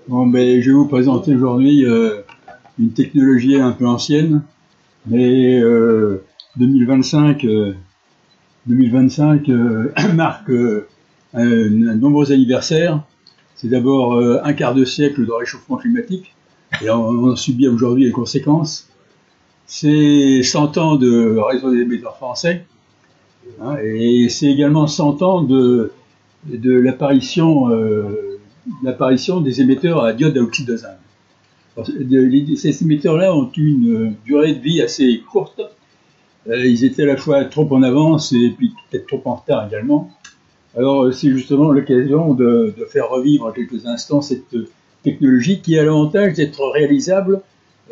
Bon, ben, je vais vous présenter aujourd'hui une technologie un peu ancienne, mais 2025 marque un nombreux anniversaires. C'est d'abord un quart de siècle de réchauffement climatique, et on en subit aujourd'hui les conséquences. C'est 100 ans de réseau des émetteurs français, hein, et c'est également 100 ans de l'apparition des émetteurs à diode à oxyde de zinc. Ces émetteurs-là ont une durée de vie assez courte. Ils étaient à la fois trop en avance et puis peut-être trop en retard également. Alors c'est justement l'occasion de faire revivre en quelques instants cette technologie qui a l'avantage d'être réalisable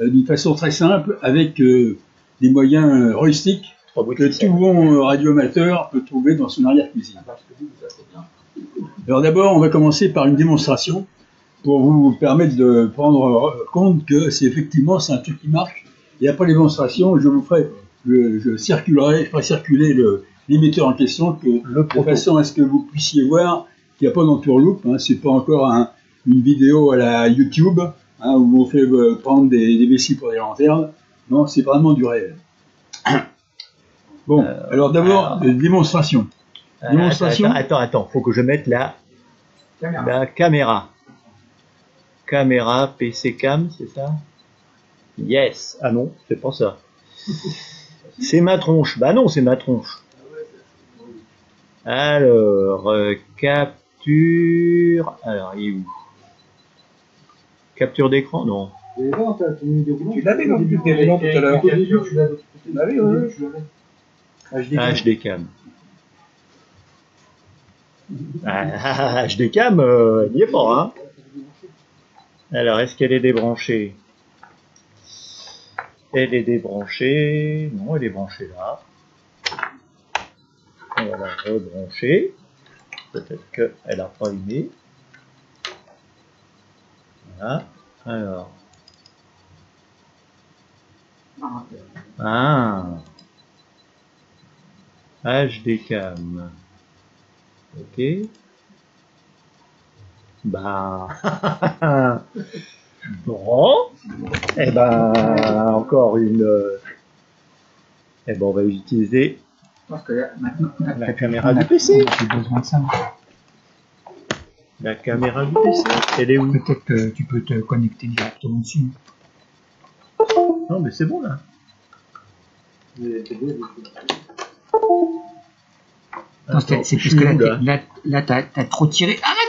d'une façon très simple avec des moyens rustiques que tout bon radioamateur peut trouver dans son arrière-cuisine. Alors d'abord, on va commencer par une démonstration pour vous permettre de prendre compte que c'est effectivement un truc qui marche. Et après les démonstrations, je ferai circuler l'émetteur en question de façon à ce que vous puissiez voir qu'il n'y a pas d'entourloupe. Hein, c'est pas encore une vidéo à la YouTube hein, où on fait prendre des vessies pour des lanternes. Non, c'est vraiment du réel. Bon, alors d'abord, démonstration. Attends, faut que je mette la caméra. Caméra, PC cam, c'est ça? Yes. Ah non, c'est pas ça. C'est ma tronche. Bah non, c'est ma tronche. Alors, capture. Alors, il est où? Capture d'écran? Non. Tu l'avais dans le déroulant tout à l'heure. Tu l'avais, oui. HDcam. HDcam, il n'y est pas, hein. Alors, est-ce qu'elle est débranchée? Elle est débranchée. Non, elle est branchée là. On va la rebrancher. Peut-être qu'elle n'a pas allumé. Voilà. Alors. Ah. HDcam. Ok. Bah. Bon. Eh ben, encore une. Eh ben, on va utiliser la caméra du PC. J'ai besoin de ça. La caméra du PC. Elle est où? Peut-être que tu peux te connecter directement dessus. Non, mais c'est bon là. C'est parce que là t'as trop tiré. Arrête.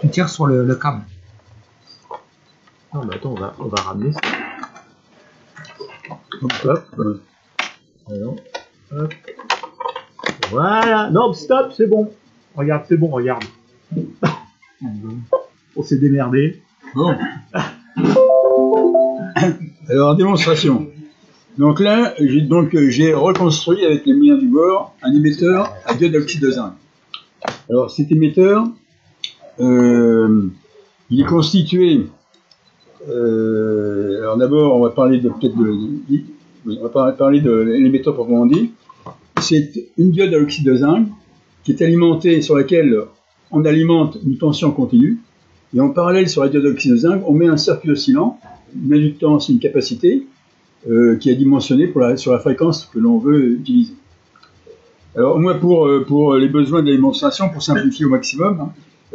Tu tires sur le câble. Non, mais attends, on va ramener ça. Hop. Alors, hop. Voilà. Non, stop, c'est bon. Regarde, c'est bon, regarde. On s'est démerdé. Bon. Alors, démonstration. Donc là, j'ai reconstruit avec les moyens du bord un émetteur à diode d'oxyde de zinc. Alors cet émetteur, il est constitué. Alors d'abord, on va parler de l'émetteur proprement dit. C'est une diode à oxyde de zinc qui est alimentée, sur laquelle on alimente une tension continue. Et en parallèle sur la diode à oxyde de zinc, on met un circuit oscillant, une inductance, une capacité, qui est dimensionnée sur la fréquence que l'on veut utiliser. Alors moi, pour les besoins de la démonstration, pour simplifier au maximum, hein,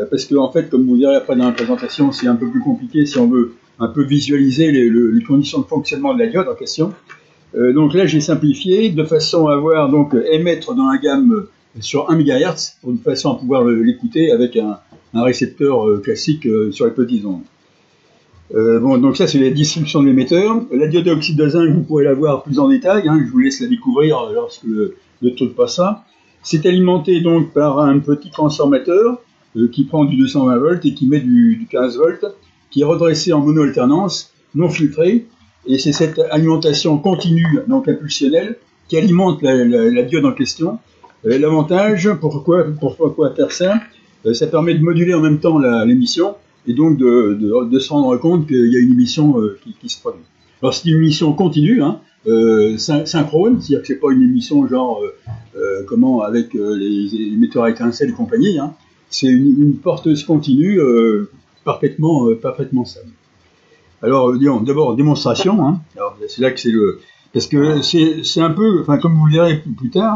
parce que en fait, comme vous verrez après dans la présentation, c'est un peu plus compliqué si on veut un peu visualiser les conditions de fonctionnement de la diode en question. Donc là, j'ai simplifié de façon à avoir donc émettre dans la gamme sur 1 MHz, de façon à pouvoir l'écouter avec un récepteur classique sur les petites ondes. Bon, donc ça c'est la distribution de l'émetteur. La diode à oxyde de zinc, vous pourrez la voir plus en détail, hein, je vous laisse la découvrir lorsque le truc passera. C'est alimenté donc par un petit transformateur qui prend du 220 volts et qui met du 15 volts, qui est redressé en mono-alternance, non filtré, et c'est cette alimentation continue, donc impulsionnelle, qui alimente la diode en question. L'avantage, pourquoi faire ça? Ça permet de moduler en même temps l'émission, et donc de se rendre compte qu'il y a une émission qui se produit. Alors c'est une émission continue, hein, synchrone, c'est-à-dire que c'est pas une émission genre avec les émetteurs à étincelles et compagnie, hein. c'est une porteuse continue parfaitement stable. Alors, disons, d'abord, démonstration. Hein. Alors, c'est là que c'est le... Parce que c'est un peu, enfin, comme vous le verrez plus tard,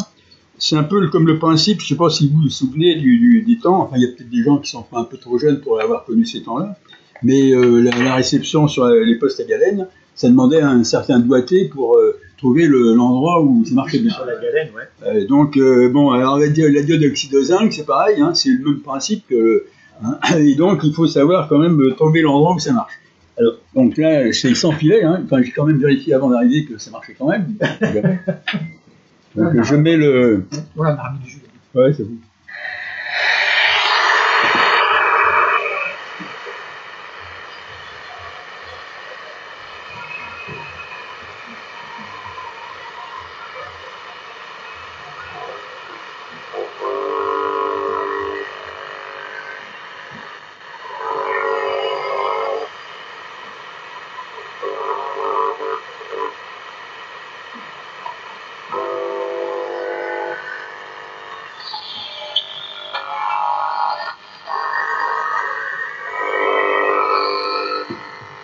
c'est un peu comme le principe, je ne sais pas si vous vous souvenez des temps, enfin, il y a peut-être des gens qui sont un peu trop jeunes pour avoir connu ces temps-là, mais la réception sur les postes à galène, ça demandait un certain doigté pour trouver l'endroit où ça marchait bien. Sur la galène, ouais. Donc, bon, alors la diode d'oxyde de zinc, c'est pareil, hein, c'est le même principe que... Hein, et donc, il faut savoir quand même trouver l'endroit où ça marche. Alors, donc là, c'est sans filet, hein, enfin, j'ai quand même vérifié avant d'arriver que ça marchait quand même. Donc, je mets le... Voilà, on a remis du jus. Ouais, c'est bon.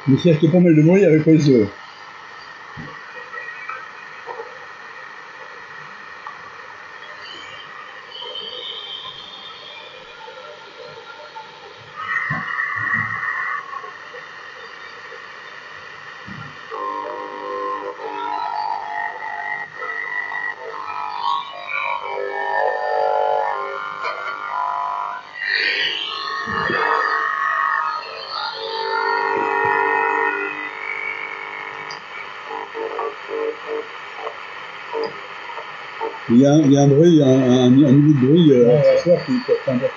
Mais c'est qu'il y a pas mal de bruit avec les yeux. Il y a un bruit, un niveau de bruit accessoire qui est très important.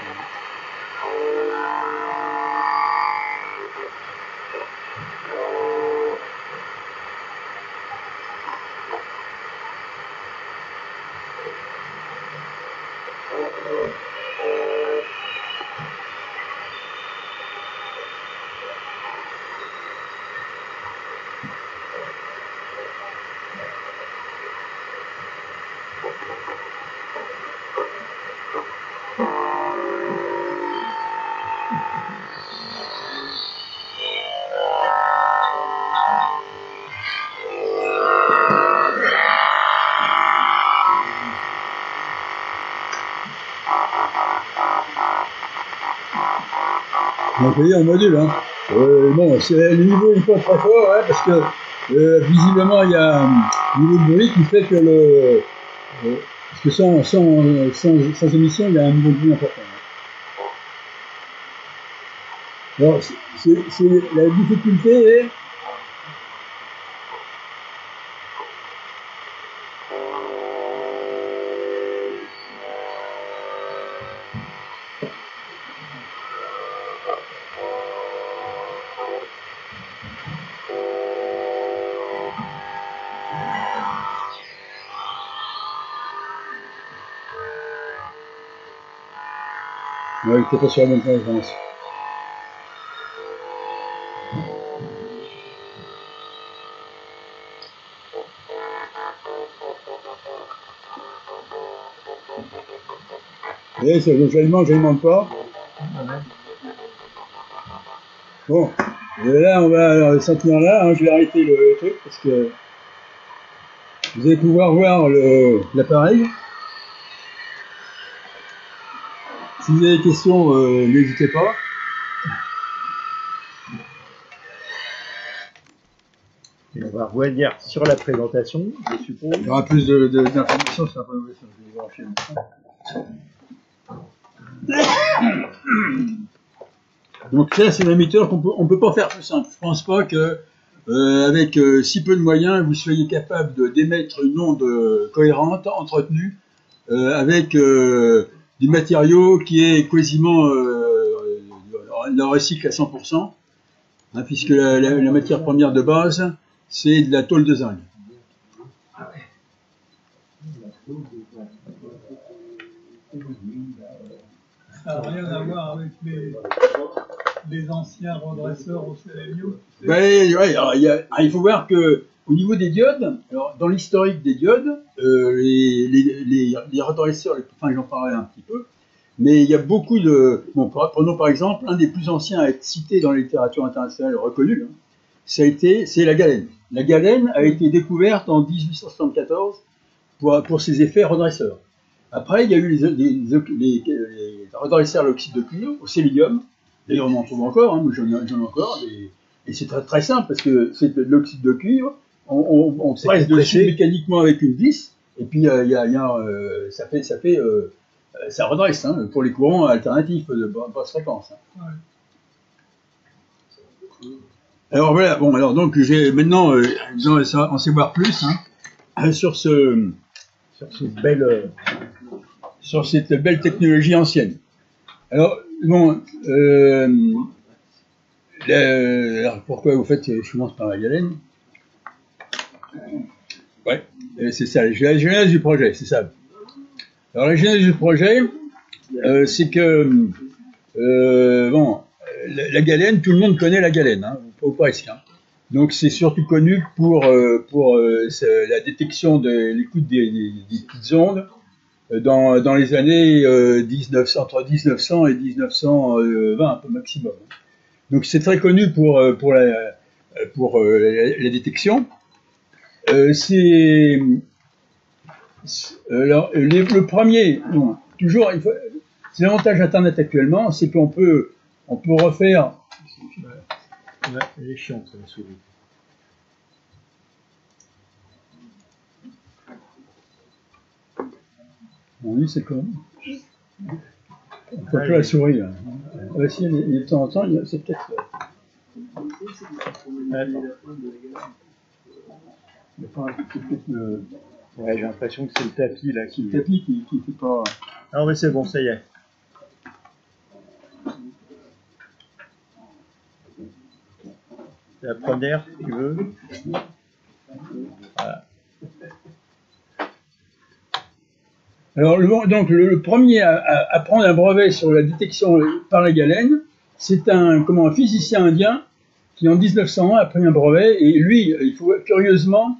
Donc, vous voyez, en module, hein. Bon, le niveau n'est pas très fort, hein, parce que visiblement, il y a un niveau de bruit qui fait que parce que sans émission, il y a un niveau de bruit important. Hein. Alors, la difficulté est... Ouais, il n'était pas sur la même fréquence. Et ça, je n'alimente pas. Bon, et là, on va sentir là, hein, je vais arrêter le truc parce que vous allez pouvoir voir l'appareil. Si vous avez des questions, n'hésitez pas. Et on va revenir sur la présentation, je suppose. Il y aura plus d'informations sur la présentation. Je vais vérifier. Donc là, c'est un émetteur qu'on ne peut pas faire plus simple. Je ne pense pas que avec si peu de moyens, vous soyez capable d'émettre une onde cohérente, entretenue, avec du matériau qui est quasiment le recycle à 100%, hein, puisque la matière première de base, c'est de la tôle de zinc. Ça n'a rien à voir avec les anciens redresseurs au sélénium. Ouais, alors, il faut voir que au niveau des diodes, alors, dans l'historique des diodes, les redresseurs, enfin j'en parlerai un petit peu, Mais il y a beaucoup de... Bon, prenons par exemple, un des plus anciens à être cité dans la littérature internationale reconnue, hein, c'est la galène. La galène a été découverte en 1874 pour ses effets redresseurs. Après, il y a eu les redresseurs à l'oxyde de cuivre, au sélénium. D'ailleurs, on en trouve encore, hein, j'en ai encore, et c'est très, très simple, parce que c'est de l'oxyde de cuivre, on presse dessus mécaniquement avec une vis, et puis ça redresse, hein, pour les courants alternatifs de basse fréquence. Hein. Ouais. Alors voilà, bon, alors donc j'ai maintenant, en savoir plus, hein, sur cette belle technologie ancienne. Alors, bon, alors pourquoi vous faites, je commence par la galène. Ouais, c'est ça, la genèse du projet, c'est ça. Alors la genèse du projet, c'est que, bon, la galène, tout le monde connaît la galène, hein, ou presque. Hein. Donc c'est surtout connu pour la détection de l'écoute des petites ondes dans les années entre 1900 et 1920, un peu maximum. Donc c'est très connu pour la détection. Alors, le premier, bon, toujours, c'est l'avantage d'Internet actuellement, c'est qu'on peut refaire. Ouais, elle est chiante, la souris. Oui, c'est comme. On peut plus la souris. Là. Ouais, si, de temps en temps, c'est peut-être. Ouais, j'ai l'impression que c'est le tapis là qui. Le tapis qui fait pas. Ah oui, c'est bon, ça y est. La première, si tu veux. Voilà. Alors, donc, le premier à prendre un brevet sur la détection par la galène, c'est un physicien indien qui, en 1901, a pris un brevet. Et lui, curieusement,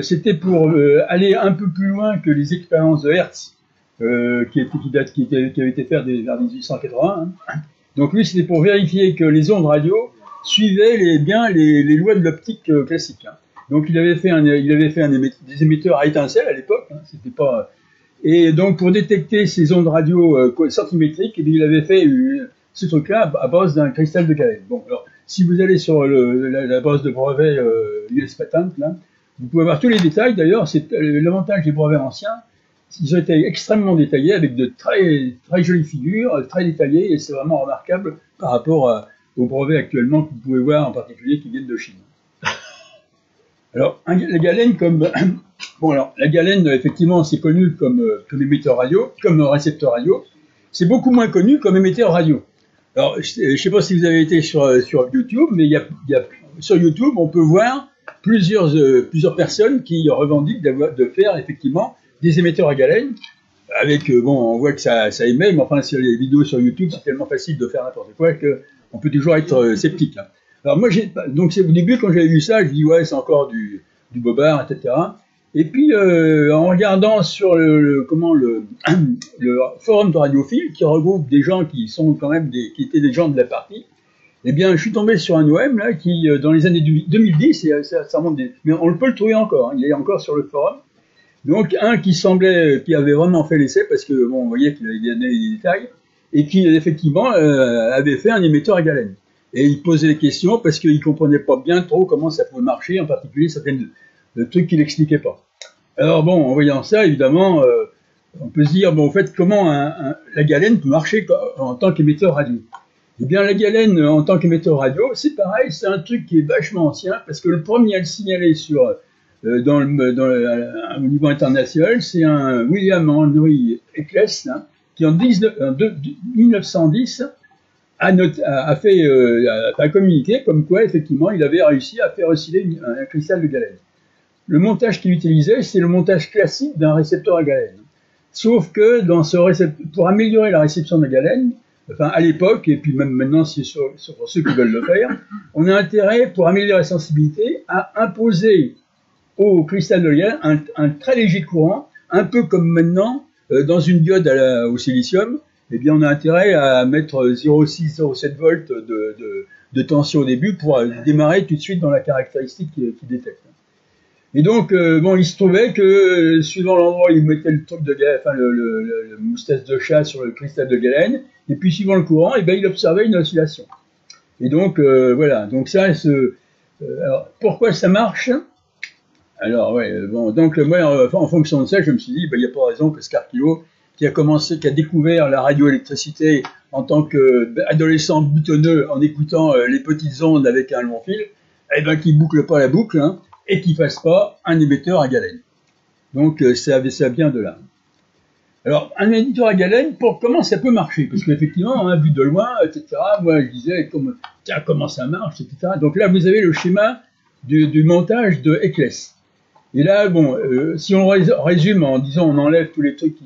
c'était pour aller un peu plus loin que les expériences de Hertz, qui avaient été faites vers 1880. Hein. Donc, lui, c'était pour vérifier que les ondes radio suivait bien les lois de l'optique classique. Hein. Donc il avait fait des émetteurs à étincelles à l'époque, hein, c'était pas. Et donc pour détecter ces ondes radio centimétriques, il avait fait ce truc-là à base d'un cristal de galène. Bon, alors si vous allez sur la base de brevets US Patent, là, vous pouvez avoir tous les détails. D'ailleurs, c'est l'avantage des brevets anciens. Ils ont été extrêmement détaillés avec de très très jolies figures, très détaillées, et c'est vraiment remarquable par rapport aux brevets actuellement que vous pouvez voir, en particulier qui viennent de Chine. Alors, la galène la galène, effectivement, c'est connu comme émetteur radio, comme récepteur radio. C'est beaucoup moins connu comme émetteur radio. Alors, je ne sais pas si vous avez été sur YouTube, mais sur YouTube, on peut voir plusieurs personnes qui revendiquent de faire, effectivement, des émetteurs à galène. Avec, on voit que ça émet, mais enfin, sur les vidéos sur YouTube, c'est tellement facile de faire n'importe quoi qu'on peut toujours être sceptique. Hein. Alors moi, donc c'est au début, quand j'avais vu ça, je dis ouais, c'est encore du bobard, etc. Et puis, en regardant sur le forum de radiophiles, qui regroupe des gens qui sont quand même qui étaient des gens de la partie, eh bien, je suis tombé sur un OM, là, qui, dans les années 2010, et ça remonte mais on peut le trouver encore, hein, il est encore sur le forum. Donc, un qui avait vraiment fait l'essai, parce que, on voyait qu'il avait donné des détails, et qui, effectivement, avait fait un émetteur à galène. Et il posait des questions parce qu'il ne comprenait pas bien trop comment ça pouvait marcher, en particulier certains trucs qu'il n'expliquait pas. Alors bon, en voyant ça, évidemment, on peut se dire, bon, en fait, comment la galène peut marcher en tant qu'émetteur radio? Eh bien, la galène, en tant qu'émetteur radio, c'est pareil, c'est un truc qui est vachement ancien, parce que le premier à le signaler au niveau international, c'est un William Henry Eccles, hein, qui en 1910 a communiqué comme quoi, effectivement, il avait réussi à faire osciller un cristal de galène. Le montage qu'il utilisait, c'est le montage classique d'un récepteur à galène. Sauf que pour améliorer la réception de la galène, enfin à l'époque, et puis même maintenant, pour ceux qui veulent le faire, on a intérêt, pour améliorer la sensibilité, à imposer au cristal de galène un très léger courant, un peu comme maintenant, dans une diode au silicium, eh bien on a intérêt à mettre 0,6-0,7 volts de tension au début pour démarrer tout de suite dans la caractéristique qui détecte. Et donc, bon, il se trouvait que suivant l'endroit où il mettait le truc de enfin le moustache de chat sur le cristal de galène, et puis suivant le courant, eh bien, il observait une oscillation. Et donc, voilà. Donc ça, alors, pourquoi ça marche? Alors, ouais, bon, donc moi, en fonction de ça, je me suis dit, ben, il n'y a pas raison que Scarpino, qui a découvert la radioélectricité en tant qu'adolescent boutonneux en écoutant les petites ondes avec un long fil, eh ben, qui boucle pas la boucle, hein, et qui fasse pas un émetteur à galène. Donc, ça vient de là. Alors, un émetteur à galène, comment ça peut marcher? Parce qu'effectivement, hein, vu de loin, etc., moi, je disais, tiens, comment ça marche, etc. Donc là, vous avez le schéma du montage de Eccles. Et là, bon, si on résume en disant on enlève tous les trucs qui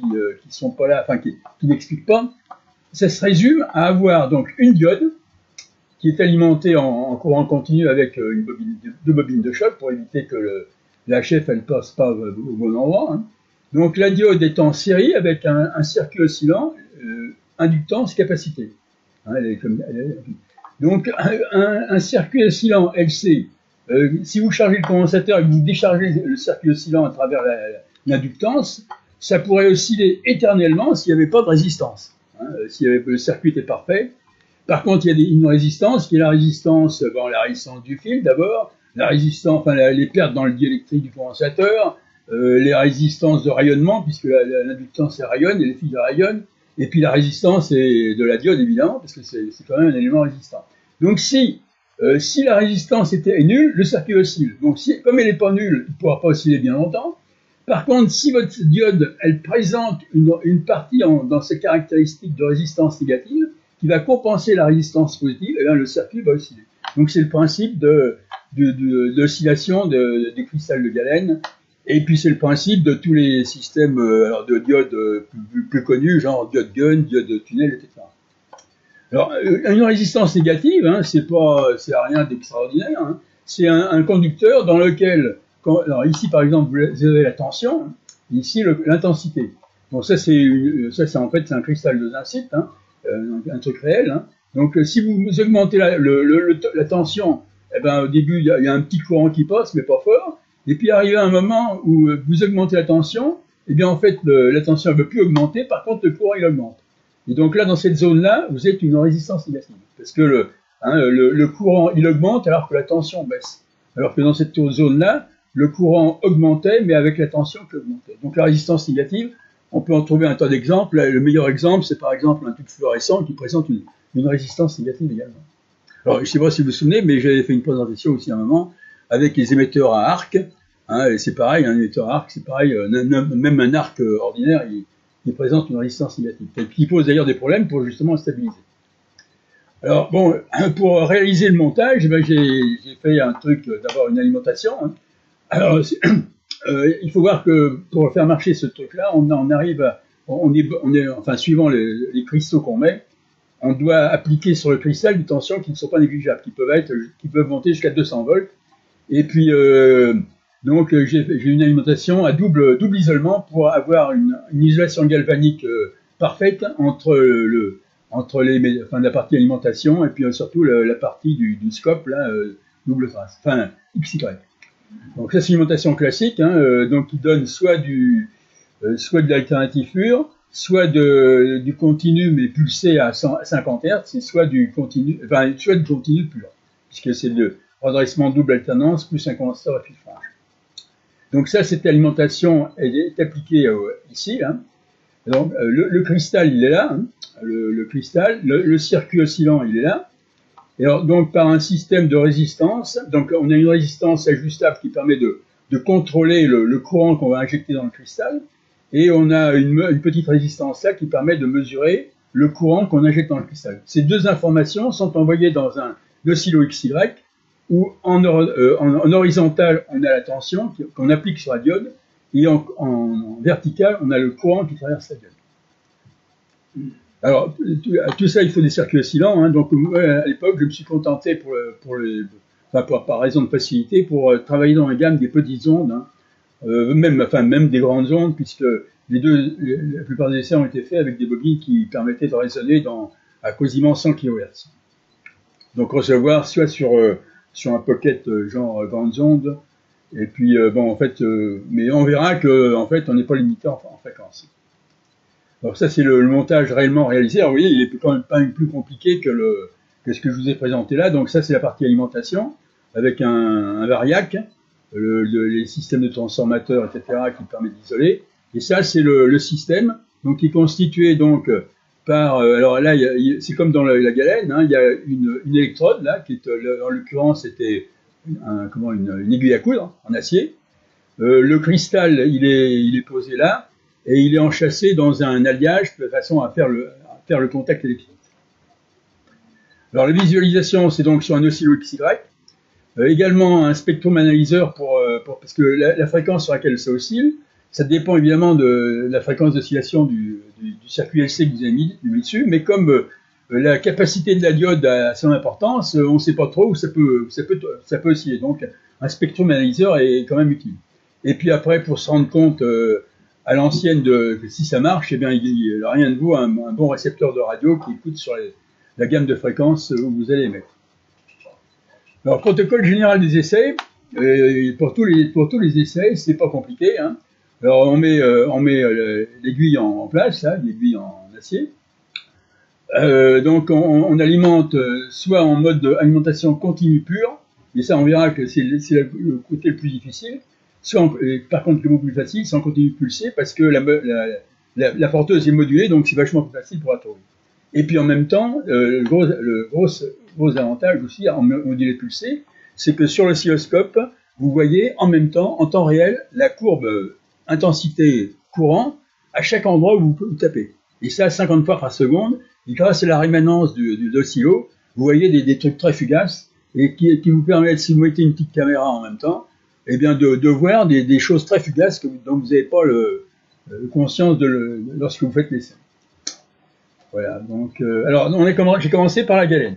sont pas là, enfin qui n'expliquent pas, ça se résume à avoir donc une diode qui est alimentée en courant continu avec deux bobines de choc pour éviter que la chef elle passe pas au bon endroit. Hein. Donc la diode est en série avec un circuit oscillant, inductance, capacité. Hein, donc un circuit oscillant LC. Si vous chargez le condensateur et que vous déchargez le circuit oscillant à travers l'inductance, ça pourrait osciller éternellement s'il n'y avait pas de résistance. Hein, le circuit était parfait. Par contre, il y a une résistance qui est la résistance du fil d'abord, la résistance, enfin les pertes dans le diélectrique du condensateur, les résistances de rayonnement puisque l'inductance rayonne et les fils rayonnent, et puis la résistance de la diode évidemment parce que c'est quand même un élément résistant. Donc si la résistance est nulle, le circuit oscille. Donc, comme elle n'est pas nulle, il ne pourra pas osciller bien longtemps. Par contre, si votre diode, elle présente une partie dans ses caractéristiques de résistance négative, qui va compenser la résistance positive, et bien le circuit va osciller. Donc, c'est le principe d'oscillation des cristals de galène. Et puis, c'est le principe de tous les systèmes de diodes plus connus, genre diode Gunn, diode tunnel, etc. Alors, une résistance négative, hein, c'est rien d'extraordinaire. Hein. C'est un conducteur dans lequel, alors ici par exemple, vous avez la tension, hein, ici l'intensité. Donc ça c'est en fait c'est un cristal de zincite, hein, un truc réel. Hein. Donc si vous augmentez la tension, eh ben au début il y a un petit courant qui passe, mais pas fort. Et puis arrivé à un moment où vous augmentez la tension, eh bien en fait la tension ne veut plus augmenter, par contre le courant il augmente. Et donc là, dans cette zone-là, vous êtes une résistance négative. Parce que le courant, il augmente alors que la tension baisse. Alors que dans cette zone-là, le courant augmentait, mais avec la tension qui augmentait. Donc la résistance négative, on peut en trouver un tas d'exemples. Le meilleur exemple, c'est par exemple un tube fluorescent qui présente une résistance négative également. Alors, je ne sais pas si vous vous souvenez, mais j'avais fait une présentation aussi à un moment avec les émetteurs à arc. Hein, c'est pareil, un émetteur à arc, c'est pareil, même un arc ordinaire, il présente une résistance négative, qui pose d'ailleurs des problèmes pour justement stabiliser. Alors bon, pour réaliser le montage, ben, j'ai fait un truc d'avoir une alimentation. Hein. Alors il faut voir que pour faire marcher ce truc-là, enfin suivant les cristaux qu'on met, on doit appliquer sur le cristal des tensions qui ne sont pas négligeables, qui peuvent monter jusqu'à 200 volts. Et puis donc j'ai une alimentation à double isolement pour avoir une isolation galvanique parfaite entre la partie alimentation et puis surtout la partie du scope là, double face, enfin XY. Donc ça c'est une alimentation classique, hein, donc qui donne soit de l'alternative pure, soit du continu mais pulsé à 50 Hz, soit du continu pur, puisque c'est le redressement double alternance plus un condensateur à fil franche. Donc ça, cette alimentation est appliquée ici. Hein. Donc le cristal, il est là. Hein. Le circuit oscillant, il est là. Et alors, donc par un système de résistance, donc on a une résistance ajustable qui permet de contrôler le courant qu'on va injecter dans le cristal. Et on a une petite résistance là qui permet de mesurer le courant qu'on injecte dans le cristal. Ces deux informations sont envoyées dans un oscillo XY, où en horizontal, on a la tension qu'on applique sur la diode, et en vertical, on a le courant qui traverse la diode. Alors, tout ça, il faut des circuits oscillants. Hein, donc, moi, à l'époque, je me suis contenté, par raison de facilité, pour travailler dans la gamme des petites ondes, hein, même des grandes ondes, puisque la plupart des essais ont été faits avec des bobines qui permettaient de résonner à quasiment 100 kHz. Donc recevoir soit sur un pocket genre grandes ondes, et puis bon en fait, mais on verra que en fait on n'est pas limité en fréquence. Alors ça c'est le montage réellement réalisé. Alors vous voyez, il est quand même pas plus compliqué que ce que je vous ai présenté là. Donc ça c'est la partie alimentation avec un variac, les systèmes de transformateurs, etc. qui permettent d'isoler. Et ça c'est le système donc qui est constitué donc par alors là c'est comme dans la galène, hein, il y a une électrode là qui est en l'occurrence c'était une aiguille à coudre en acier. Le cristal il est posé là et il est enchâssé dans un alliage de façon à faire le contact électrique. Alors la visualisation c'est donc sur un oscillo XY, également un spectrum-analyseur parce que la fréquence sur laquelle ça oscille, ça dépend évidemment de la fréquence d'oscillation du circuit LC que vous avez mis dessus, mais comme la capacité de la diode a son importance, on ne sait pas trop où ça peut osciller. Donc un spectrum analyseur est quand même utile. Et puis après, pour se rendre compte à l'ancienne que si ça marche, eh bien il rien de vaut un bon récepteur de radio qui écoute sur la gamme de fréquences où vous allez émettre. Alors protocole général des essais, pour tous les essais, c'est pas compliqué, hein. Alors on met l'aiguille en place, là, l'aiguille en acier. Donc on alimente soit en mode alimentation continue pure, mais ça on verra que c'est le côté le plus difficile. Soit par contre le mot plus facile, c'est en continu pulsé parce que la porteuse est modulée, donc c'est vachement plus facile pour la trouver. Et puis en même temps, le gros avantage aussi en modulé pulsé, c'est que sur l'oscilloscope, vous voyez en même temps, en temps réel, la courbe intensité courant à chaque endroit où vous tapez. Et ça, 50 fois par seconde, et grâce à la rémanence de l'oscillo, vous voyez des trucs très fugaces et qui vous permettent, si vous mettez une petite caméra en même temps, eh bien de voir des choses très fugaces dont vous n'avez pas conscience lorsque vous faites l'essai. Voilà, donc, alors j'ai commencé par la galène.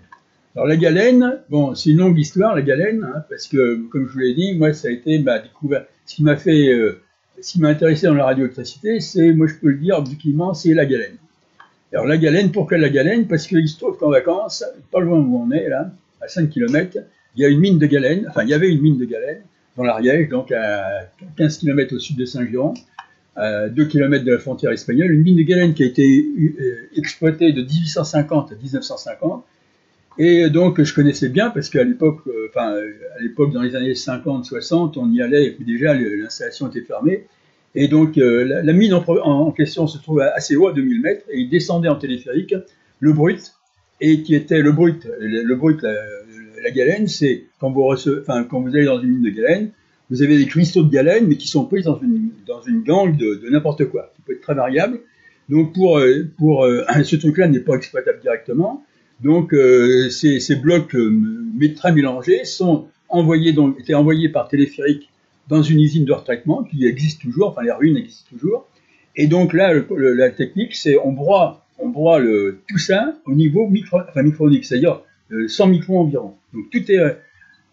Alors la galène, bon, c'est une longue histoire, la galène, hein, parce que, comme je vous l'ai dit, moi, ça a été ma découverte. Ce qui m'a intéressé dans la radioélectricité, moi je peux le dire objectivement, c'est la galène. Alors la galène, pourquoi la galène? Parce qu'il se trouve qu'en vacances, pas loin où on est, là, à 5 km, il y a une mine de galène, enfin il y avait une mine de galène dans l'Ariège, donc à 15 km au sud de Saint-Giron, à 2 km de la frontière espagnole, une mine de galène qui a été exploitée de 1850 à 1950, et donc je connaissais bien parce qu'à l'époque, dans les années 50-60, on y allait, et puis déjà l'installation était fermée, et donc la mine en question se trouvait assez haut, à 2000 mètres, et il descendait en téléphérique le brut, et qui était le brut, la galène, c'est quand vous allez dans une mine de galène, vous avez des cristaux de galène, mais qui sont pris dans une gangue de n'importe quoi, qui peut être très variable. Donc ce truc-là n'est pas exploitable directement. Donc ces blocs très mélangés étaient envoyés par téléphérique dans une usine de retraitement qui existe toujours, enfin les ruines existent toujours. Et donc là, la technique, c'est on broie tout ça au niveau micronique, c'est-à-dire 100 microns environ. Donc tout est.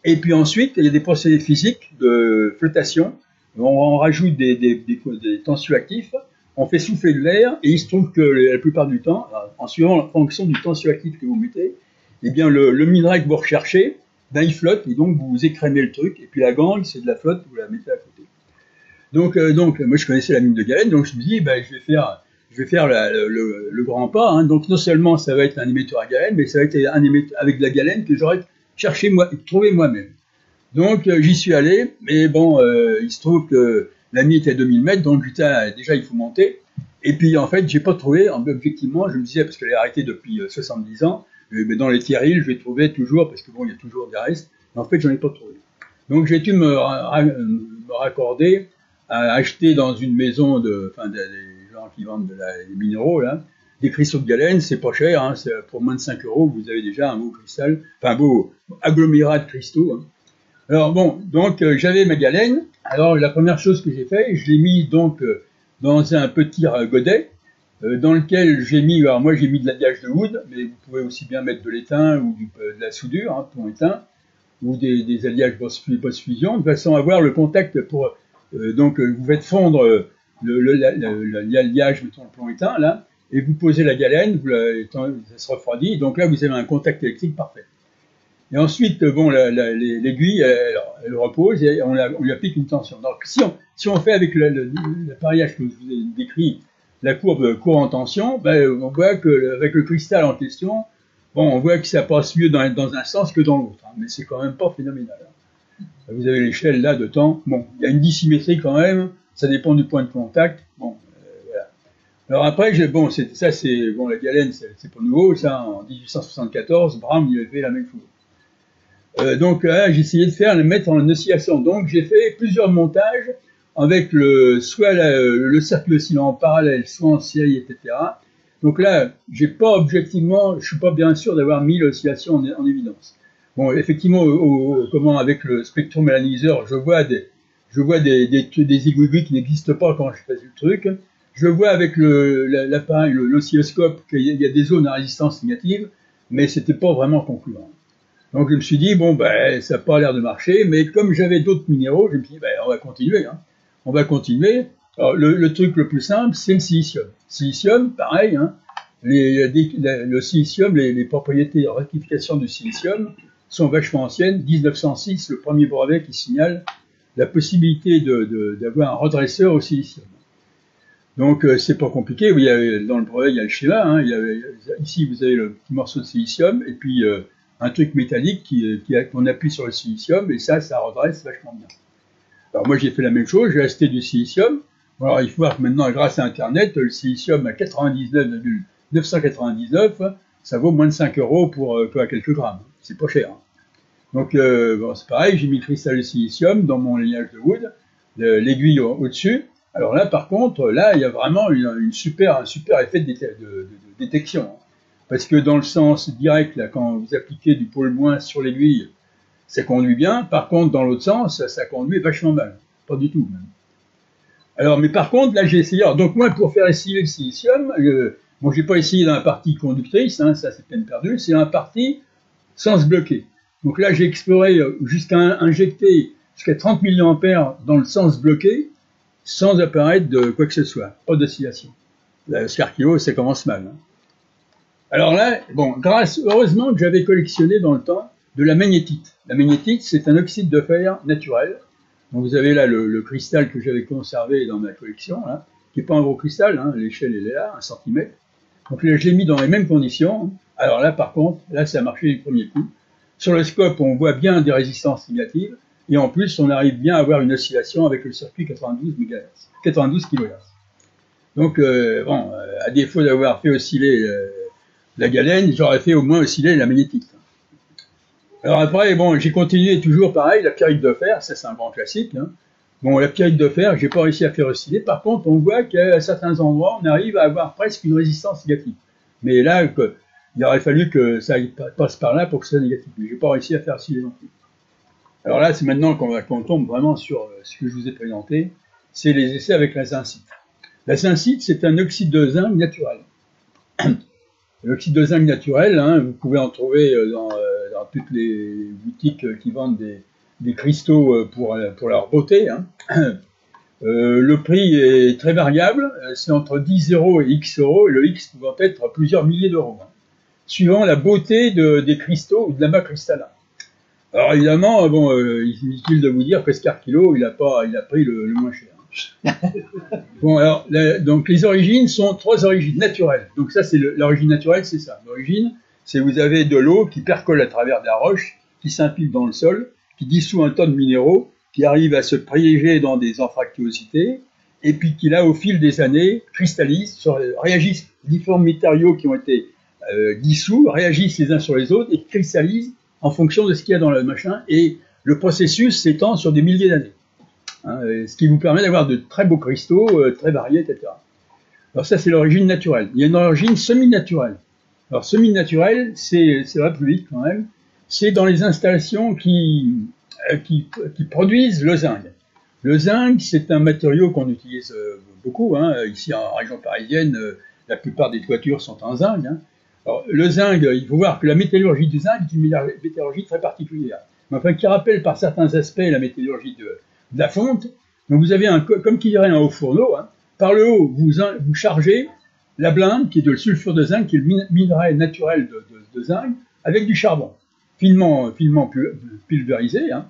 Et puis ensuite, il y a des procédés physiques de flottation. On rajoute des tensioactifs, on fait souffler de l'air, et il se trouve que la plupart du temps, en suivant la fonction du tensioactif que vous mettez, eh bien le minerai que vous recherchez, ben il flotte, et donc vous écrémez le truc, et puis la gangue, c'est de la flotte, vous la mettez à côté. Donc moi je connaissais la mine de galène, donc je me dis, ben, je vais faire le grand pas. Hein. Donc non seulement ça va être un émetteur à galène, mais ça va être un émetteur avec de la galène que j'aurais trouvé moi-même. Donc j'y suis allé, mais bon, il se trouve que la mine était à 2000 mètres, donc putain, déjà il faut monter. Et puis en fait, j'ai pas trouvé, objectivement, je me disais, parce qu'elle est arrêtée depuis 70 ans, mais dans les terrils, je vais trouver toujours, parce que bon, il y a toujours des restes, mais en fait, j'en ai pas trouvé. Donc j'ai dû me raccorder à acheter dans une maison des gens qui vendent des minéraux, là, des cristaux de galène, c'est pas cher, hein, pour moins de 5 €, vous avez déjà un beau cristal, enfin un beau agglomérat de cristaux. Hein. Alors bon, donc j'avais ma galène, alors la première chose que j'ai fait, je l'ai mis donc dans un petit godet, dans lequel j'ai mis, alors moi j'ai mis de l'alliage de wood, mais vous pouvez aussi bien mettre de l'étain ou de la soudure, hein, pour étain, ou des alliages post-fusion, de façon à avoir le contact pour, donc vous faites fondre l'alliage, mettons le plomb éteint, là, et vous posez la galène, ça se refroidit, donc là vous avez un contact électrique parfait. Et ensuite, bon, l'aiguille, elle repose et on lui applique une tension. Donc si on fait avec l'appareillage que je vous ai décrit, la courbe courant-tension, ben, on voit qu'avec le cristal en question, bon, on voit que ça passe mieux dans un sens que dans l'autre, hein, mais c'est quand même pas phénoménal. Hein. Vous avez l'échelle là de temps, bon, il y a une dissymétrie quand même, ça dépend du point de contact, bon, voilà. Alors après, bon, la galène, c'est pas nouveau, ça, en 1874, Brown, il avait fait la même chose. Donc là, j'ai essayé de mettre en oscillation, donc j'ai fait plusieurs montages, avec soit le circuit oscillant en parallèle, soit en série, etc. Donc là, je suis pas bien sûr d'avoir mis l'oscillation en évidence. Bon, effectivement, avec le spectromélanyseur, je vois des aiguilles qui n'existent pas quand je fais le truc. Je vois avec l'appareil, l'oscilloscope, qu'il y a des zones à résistance négative, mais c'était pas vraiment concluant. Donc je me suis dit, bon, ben, ça n'a pas l'air de marcher, mais comme j'avais d'autres minéraux, je me suis dit, ben, on va continuer, hein. On va continuer. Alors, le truc le plus simple, c'est le silicium. Silicium, pareil, hein, le silicium, les propriétés de rectification du silicium sont vachement anciennes. 1906, le premier brevet qui signale la possibilité d'avoir un redresseur au silicium. Donc, c'est pas compliqué. Dans le brevet, il y a le schéma. Hein, ici, vous avez le petit morceau de silicium et puis un truc métallique qu'on appuie sur le silicium et ça redresse vachement bien. Alors moi j'ai fait la même chose, j'ai acheté du silicium. Alors il faut voir que maintenant grâce à internet, le silicium à 99,999, ça vaut moins de 5 € pour quelques grammes. C'est pas cher. Hein. Donc bon, c'est pareil, j'ai mis le cristal de silicium dans mon lignage de Wood, l'aiguille au-dessus. Alors là par contre, là il y a vraiment un super effet de détection. Hein. Parce que dans le sens direct, là, quand vous appliquez du pôle moins sur l'aiguille, ça conduit bien. Par contre, dans l'autre sens, ça conduit vachement mal. Pas du tout, même. Alors, mais par contre, là, j'ai essayé. Alors, donc, moi, pour faire essayer le silicium, bon, j'ai pas essayé dans la partie conductrice, hein, ça, c'est peine perdue. C'est dans la partie sens bloqué. Donc là, j'ai exploré jusqu'à injecter jusqu'à 30 mA dans le sens bloqué, sans apparaître de quoi que ce soit. Pas d'oscillation. Le Scarkilo, ça commence mal. Hein. Alors là, bon, heureusement que j'avais collectionné dans le temps de la magnétite. La magnétite, c'est un oxyde de fer naturel. Donc vous avez là le cristal que j'avais conservé dans ma collection, là, qui n'est pas un gros cristal, hein, l'échelle elle est là, 1 cm. Donc là, je l'ai mis dans les mêmes conditions. Alors là, par contre, là, ça a marché du premier coup. Sur le scope, on voit bien des résistances négatives, et en plus, on arrive bien à avoir une oscillation avec le circuit 92 kHz. Donc, bon, à défaut d'avoir fait osciller la galène, j'aurais fait au moins osciller la magnétite. Alors après, bon, j'ai continué toujours pareil, la pyrite de fer, ça c'est un grand classique. Hein. Bon, la pyrite de fer, j'ai pas réussi à faire osciller. Par contre, on voit qu'à certains endroits, on arrive à avoir presque une résistance négative. Mais là, il aurait fallu que ça passe par là pour que ce soit négatif. Mais j'ai pas réussi à faire osciller non plus. Alors là, c'est maintenant qu'on tombe vraiment sur ce que je vous ai présenté, c'est les essais avec la zincite. La zincite, c'est un oxyde de zinc naturel. L'oxyde de zinc naturel, hein, vous pouvez en trouver dans toutes les boutiques qui vendent des cristaux pour leur beauté. Hein. Le prix est très variable, c'est entre 10 € et X €, et le X pouvant être plusieurs milliers d'euros, hein, suivant la beauté des cristaux ou de l'amas cristallin. Alors évidemment, bon, il est inutile de vous dire que Scarkilo, il a pris le moins cher. Bon, alors, donc les origines sont 3 origines naturelles. Donc ça, c'est l'origine naturelle, c'est ça. L'origine, c'est vous avez de l'eau qui percole à travers de la roche, qui s'infiltre dans le sol, qui dissout un tas de minéraux, qui arrive à se piéger dans des anfractuosités, et puis qui là, au fil des années, cristallisent, réagissent, différents matériaux qui ont été dissous, réagissent les uns sur les autres, et cristallisent en fonction de ce qu'il y a dans le machin, et le processus s'étend sur des milliers d'années. Hein, ce qui vous permet d'avoir de très beaux cristaux, très variés, etc. Alors ça, c'est l'origine naturelle. Il y a une origine semi-naturelle. Alors semi-naturelle, c'est vrai plus vite quand même, c'est dans les installations qui produisent le zinc. Le zinc, c'est un matériau qu'on utilise beaucoup. Hein. Ici, en région parisienne, la plupart des toitures sont en zinc. Hein. Alors, le zinc, il faut voir que la métallurgie du zinc est une métallurgie très particulière, mais enfin qui rappelle par certains aspects la métallurgie de la fonte. Donc vous avez comme qui dirait un haut fourneau, hein, par le haut, vous chargez la blinde, qui est de sulfure de zinc, qui est le minerai naturel de zinc, avec du charbon, finement pulvérisé. Hein.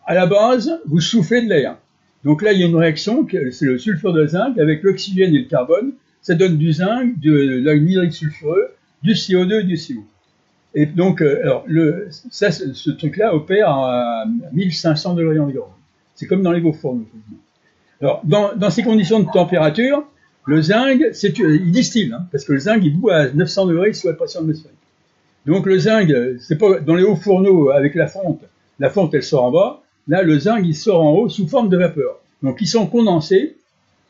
À la base, vous soufflez de l'air. Donc là, il y a une réaction, c'est le sulfure de zinc avec l'oxygène et le carbone. Ça donne du zinc, de l'anhydride sulfureux, du CO2 et du CO. Et donc, alors, ce truc-là opère à 1500 degrés environ. C'est comme dans les beaux fourneaux. Alors, dans ces conditions de température, le zinc, il distille, hein, parce que le zinc, il bout à 900 degrés sous la pression atmosphérique. Donc le zinc, c'est pas dans les hauts fourneaux avec la fonte elle sort en bas. Là, le zinc, il sort en haut sous forme de vapeur. Donc ils sont condensés,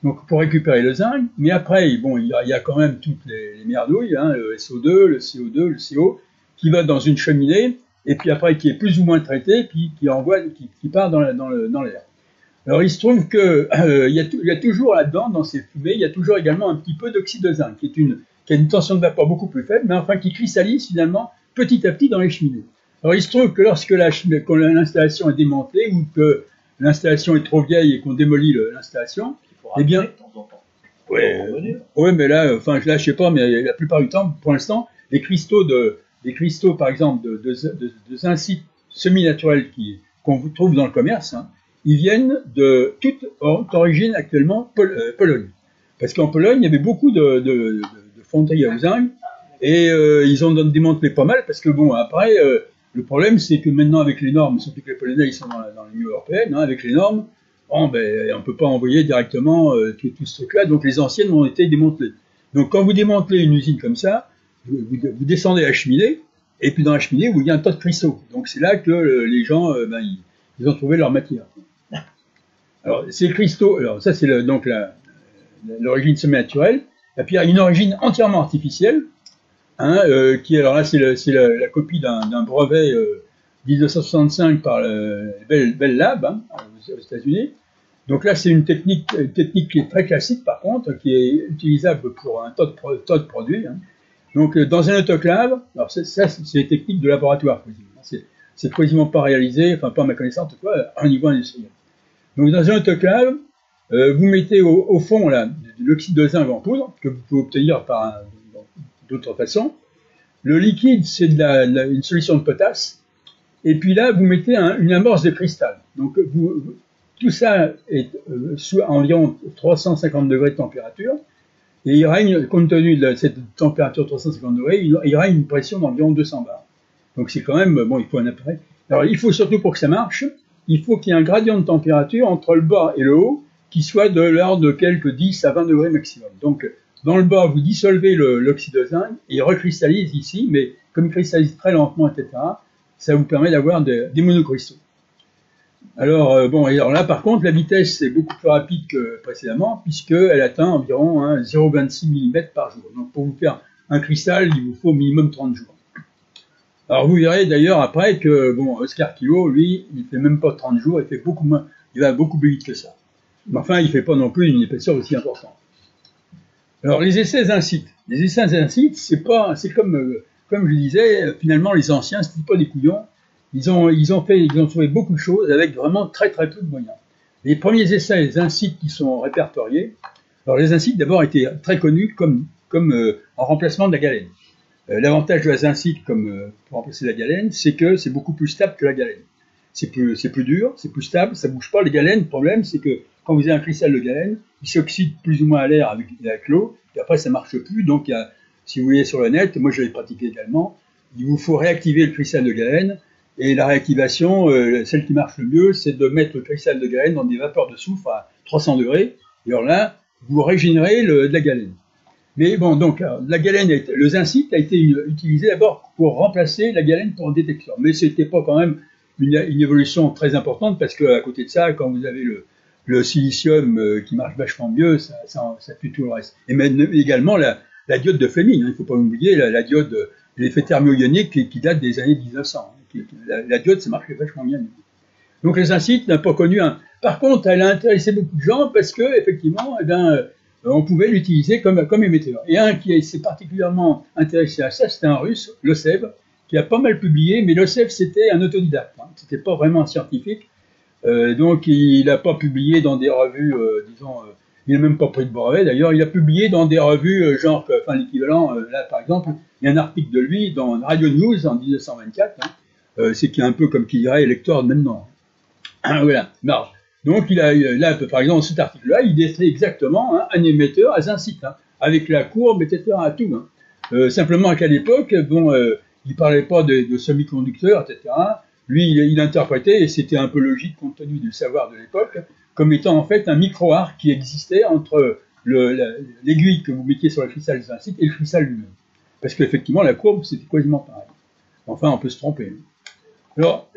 donc pour récupérer le zinc. Mais après, bon, il y a quand même toutes les merdouilles, hein, le SO2, le CO2, le CO, qui va dans une cheminée, et puis après qui est plus ou moins traité, puis qui part dans l'air. Alors il se trouve que il y a toujours là-dedans, dans ces fumées, il y a toujours également un petit peu d'oxyde de zinc, qui a une tension de vapeur beaucoup plus faible, mais enfin qui cristallise finalement petit à petit dans les cheminées. Alors il se trouve que lorsque l'installation est démantelée, ou que l'installation est trop vieille et qu'on démolit l'installation, eh bien, ouais, mais là, enfin là je sais pas, mais la plupart du temps, pour l'instant, des cristaux par exemple de zincite semi-naturel qu'on vous trouve dans le commerce, hein, ils viennent de toute origine actuellement Pologne. Parce qu'en Pologne, il y avait beaucoup de fonderies à zinc, et ils en ont démantelé pas mal, parce que bon, après, le problème, c'est que maintenant, avec les normes, surtout que les Polonais, ils sont dans l'Union européenne, hein, avec les normes, on ne peut pas envoyer directement tout ce truc-là, donc les anciennes ont été démantelées. Donc quand vous démantelez une usine comme ça, vous descendez à la cheminée, et puis dans la cheminée, il y a un tas de cristaux. Donc c'est là que les gens, ils ont trouvé leur matière. Alors, ces cristaux, alors ça c'est donc l'origine semi-naturelle, et puis il y a une origine entièrement artificielle, hein, qui, alors là c'est la copie d'un brevet 1965 par Bell Lab, hein, aux États-Unis. Donc là c'est une technique qui est très classique par contre, qui est utilisable pour un tas de produits. Hein. Donc dans un autoclave, alors ça c'est les techniques de laboratoire, c'est quasiment pas réalisé, enfin pas à ma connaissance, quoi, à un niveau industriel. Donc dans un autoclave, vous mettez au fond là, de l'oxyde de zinc en poudre, que vous pouvez obtenir par d'autres façons. Le liquide, c'est une solution de potasse. Et puis là, vous mettez une amorce de cristal. Donc tout ça est sous environ 350 degrés de température. Et il règne, compte tenu de cette température 350 degrés, il règne une pression d'environ 200 bars. Donc c'est quand même, bon, il faut un appareil. Alors il faut surtout, pour que ça marche, il faut qu'il y ait un gradient de température entre le bas et le haut qui soit de l'ordre de quelques 10 à 20 degrés maximum. Donc dans le bas, vous dissolvez l'oxyde de zinc, et il recristallise ici, mais comme il cristallise très lentement, etc., ça vous permet d'avoir des monocristaux. Alors, alors là, par contre, la vitesse est beaucoup plus rapide que précédemment, puisqu'elle atteint environ 0,26 mm par jour. Donc, pour vous faire un cristal, il vous faut au minimum 30 jours. Alors, vous verrez d'ailleurs après que, Oscar Kilo, lui, il ne fait même pas 30 jours, il va beaucoup plus vite que ça. Mais enfin, il ne fait pas non plus une épaisseur aussi importante. Alors, les essais zincite. Les essais zincite, c'est comme je disais, finalement, les anciens, c'était pas des couillons. Ils ont trouvé beaucoup de choses avec vraiment très très peu de moyens. Les premiers essais zincite qui sont répertoriés, alors les zincites d'abord étaient très connus comme en remplacement de la galène. L'avantage de la zincite pour remplacer la galène, c'est que c'est beaucoup plus stable que la galène. C'est plus dur, c'est plus stable, ça bouge pas. Les galènes, le problème, c'est que quand vous avez un cristal de galène, il s'oxyde plus ou moins à l'air avec l'eau, et après ça marche plus. Donc, si vous voyez sur le net, moi je l'ai pratiqué également, il vous faut réactiver le cristal de galène, et la réactivation, celle qui marche le mieux, c'est de mettre le cristal de galène dans des vapeurs de soufre à 300 degrés, et alors là, vous régénérez de la galène. Mais bon, donc, la galène, le zincite a été utilisé d'abord pour remplacer la galène pour un détecteur, mais c'était pas quand même une évolution très importante, parce qu'à côté de ça, quand vous avez le silicium qui marche vachement mieux, ça tue tout le reste. Et même également la diode de Fleming, il ne faut pas oublier la diode, l'effet thermoionique qui date des années 1900. La diode, ça marchait vachement bien. Donc les zincites n'a pas connu un. Par contre, elle a intéressé beaucoup de gens parce que effectivement, on pouvait l'utiliser comme émetteur. Et un qui s'est particulièrement intéressé à ça, c'était un Russe, Losev, qui a pas mal publié, mais Losev c'était un autodidacte, hein. C'était pas vraiment un scientifique. Donc il n'a pas publié dans des revues, disons, il n'a même pas pris de brevet d'ailleurs, il a publié dans des revues genre, enfin l'équivalent, là par exemple, il y a un article de lui dans Radio News en 1924, hein, c'est qui est un peu comme qui dirait lecteur de maintenant. Voilà, marge. Donc il a, là par exemple, cet article-là, il décrit exactement hein, un émetteur à Zincite, hein, avec la courbe, etc. à tout. Hein. Simplement qu'à l'époque, bon, il ne parlait pas de semi-conducteurs, etc. Lui, il interprétait, et c'était un peu logique compte tenu du savoir de l'époque, comme étant en fait un micro-arc qui existait entre l'aiguille que vous mettiez sur le cristal de Zincite et le cristal lui-même. Parce qu'effectivement, la courbe, c'était quasiment pareil. Enfin, on peut se tromper. Alors,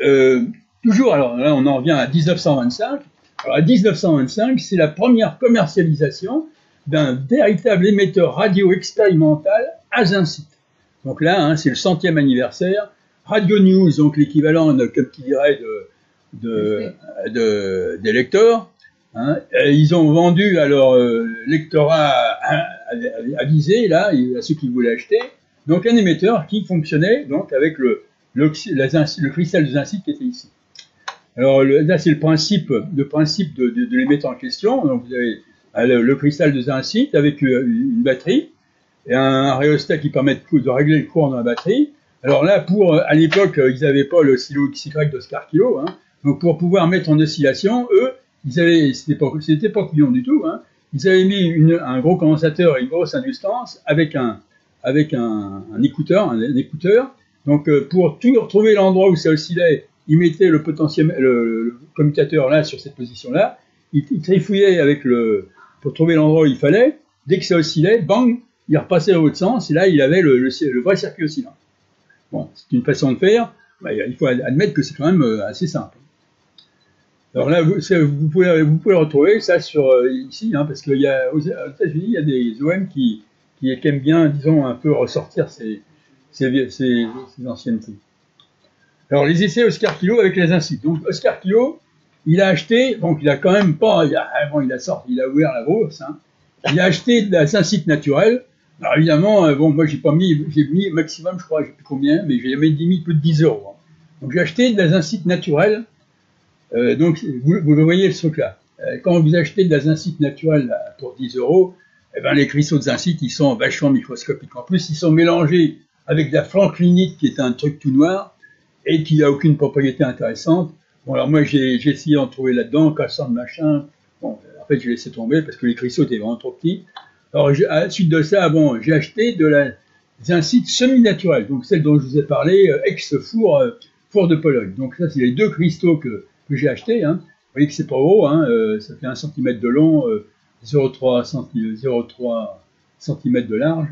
toujours, alors là, on en revient à 1925. Alors, à 1925, c'est la première commercialisation d'un véritable émetteur radio expérimental à Zincite. Donc là, hein, c'est le 100e anniversaire. Radio News, donc l'équivalent, comme qui dirait, des lecteurs. Hein. Ils ont vendu à leur lectorat avisé, là, à ceux qui voulaient acheter, donc un émetteur qui fonctionnait donc avec le cristal de Zincite qui était ici. Alors là, c'est le principe de l'émetteur en question. Donc vous avez le cristal de Zincite avec une batterie et un rhéostat qui permet de régler le courant dans la batterie. Alors là, à l'époque, ils n'avaient pas le silo XY d'Oscar Kilo, hein. Donc pour pouvoir mettre en oscillation, eux, c'était pas couillon du tout, hein. Ils avaient mis un gros condensateur et une grosse industance avec un écouteur, Donc pour retrouver l'endroit où ça oscillait, ils mettaient le commutateur là sur cette position-là, ils trifouillaient pour trouver l'endroit où il fallait. Dès que ça oscillait, bang, il repassait dans l'autre sens et là il avait le vrai circuit oscillant. Bon, c'est une façon de faire, bah, il faut admettre que c'est quand même assez simple. Alors là, vous pouvez le retrouver, ça, ici, hein, parce qu'aux États-Unis, il y a des OM qui aiment bien, disons, un peu ressortir ces anciennetés. Alors, les essais Oscar Kilo avec les Zincite. Donc, Oscar Kilo, il a acheté, donc il a quand même pas, il a ouvert la bourse, hein, il a acheté de la Zincite naturelle. Alors évidemment, bon, moi j'ai mis maximum, je crois, je ne sais plus combien, mais j'ai jamais mis plus de 10 euros. Hein. Donc j'ai acheté de la Zincite naturelle. Donc vous voyez ce truc-là. Quand vous achetez de la Zincite naturelle pour 10 euros, eh ben, les cristaux de Zincite, ils sont vachement microscopiques. En plus, ils sont mélangés avec de la franklinite, qui est un truc tout noir, et qui n'a aucune propriété intéressante. Bon, alors moi j'ai essayé d'en trouver là-dedans, cassant de machin. Bon, en fait, j'ai laissé tomber parce que les cristaux étaient vraiment trop petits. Alors, à la suite de ça, bon, j'ai acheté de la Zincite semi-naturelle, donc celle dont je vous ai parlé, ex-four de Pologne. Donc ça, c'est les deux cristaux que j'ai achetés. Hein. Vous voyez que c'est pas gros, hein, ça fait 1 cm de long, 0,3 cm de large.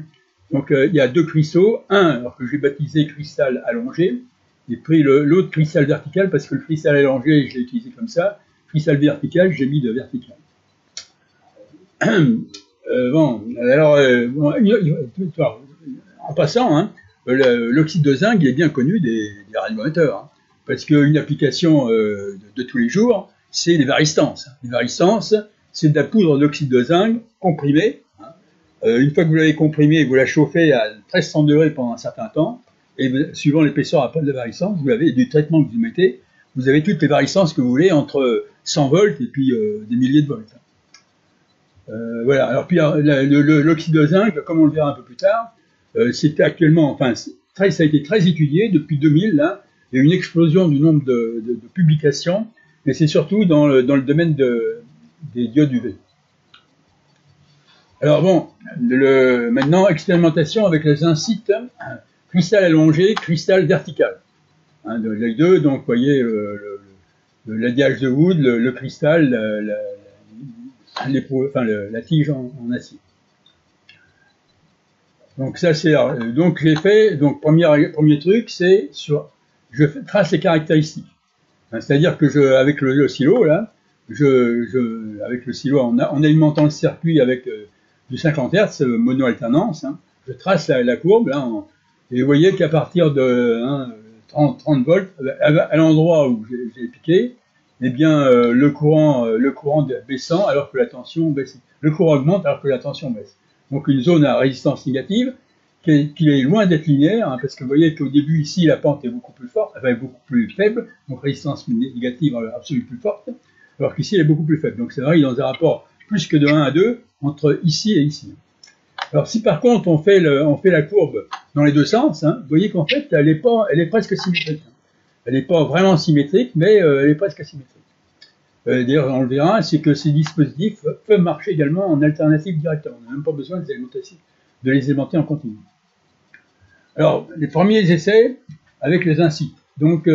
Donc il y a deux cristaux, alors que j'ai baptisé cristal allongé, j'ai pris l'autre cristal vertical, parce que le cristal allongé, je l'ai utilisé comme ça, cristal vertical, j'ai mis de vertical. Bon, alors, en passant, hein, l'oxyde de zinc est bien connu des radioamateurs, hein, parce qu'une application de tous les jours, c'est les varistances. Les varistances, c'est de la poudre d'oxyde de zinc comprimée. Hein. Une fois que vous l'avez comprimée, vous la chauffez à 1300 degrés pendant un certain temps, et suivant l'épaisseur de la varistance, vous avez du traitement que vous mettez, vous avez toutes les varistances que vous voulez entre 100 volts et puis des milliers de volts. Voilà, alors puis l'oxyde de zinc, comme on le verra un peu plus tard, c'était actuellement, enfin, ça a été très étudié depuis 2000, là, il y a eu une explosion du nombre de publications, mais c'est surtout dans le domaine des diodes UV. Alors bon, maintenant, expérimentation avec la Zincite, cristal allongé, cristal vertical. Hein, les deux, donc vous voyez l'alliage de Wood, le cristal, la tige en acier. Donc ça c'est donc j'ai fait premier truc c'est je trace les caractéristiques. Hein, c'est-à-dire que avec le silo là, avec le silo en alimentant le circuit avec du 50 Hz mono-alternance, hein, je trace la courbe là, et vous voyez qu'à partir de 30 volts à l'endroit où j'ai piqué, eh bien, le courant baissant alors que la tension baisse. Le courant augmente alors que la tension baisse. Donc une zone à résistance négative qui est loin d'être linéaire, hein, parce que vous voyez qu'au début ici la pente est beaucoup plus forte, enfin beaucoup plus faible, donc résistance négative absolument plus forte, alors qu'ici elle est beaucoup plus faible. Donc ça varie dans un rapport plus que de 1 à 2 entre ici et ici. Alors si par contre on fait la courbe dans les deux sens, hein, vous voyez qu'en fait elle est presque symétrique. Elle n'est pas vraiment symétrique, mais elle est presque symétrique. D'ailleurs, on le verra, c'est que ces dispositifs peuvent marcher également en alternative directement. On n'a même pas besoin de les alimenter en continu. Alors, les premiers essais avec les incites. Donc,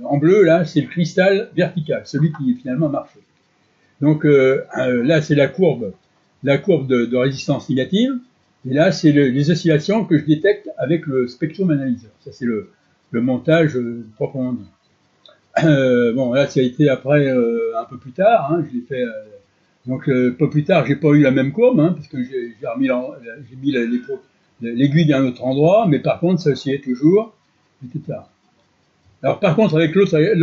en bleu, là, c'est le cristal vertical, celui qui finalement a marché. Donc, là, c'est la courbe de résistance négative. Et là, c'est les oscillations que je détecte avec le spectrum analyseur. Ça, c'est le montage proprement dit. Bon, là, ça a été après un peu plus tard. Hein, je l'ai fait. Donc, un peu plus tard, j'ai pas eu la même courbe, hein, parce que j'ai mis l'aiguille d'un autre endroit, mais par contre, ça oscillait toujours, etc. Alors, par contre, avec l'autre, eh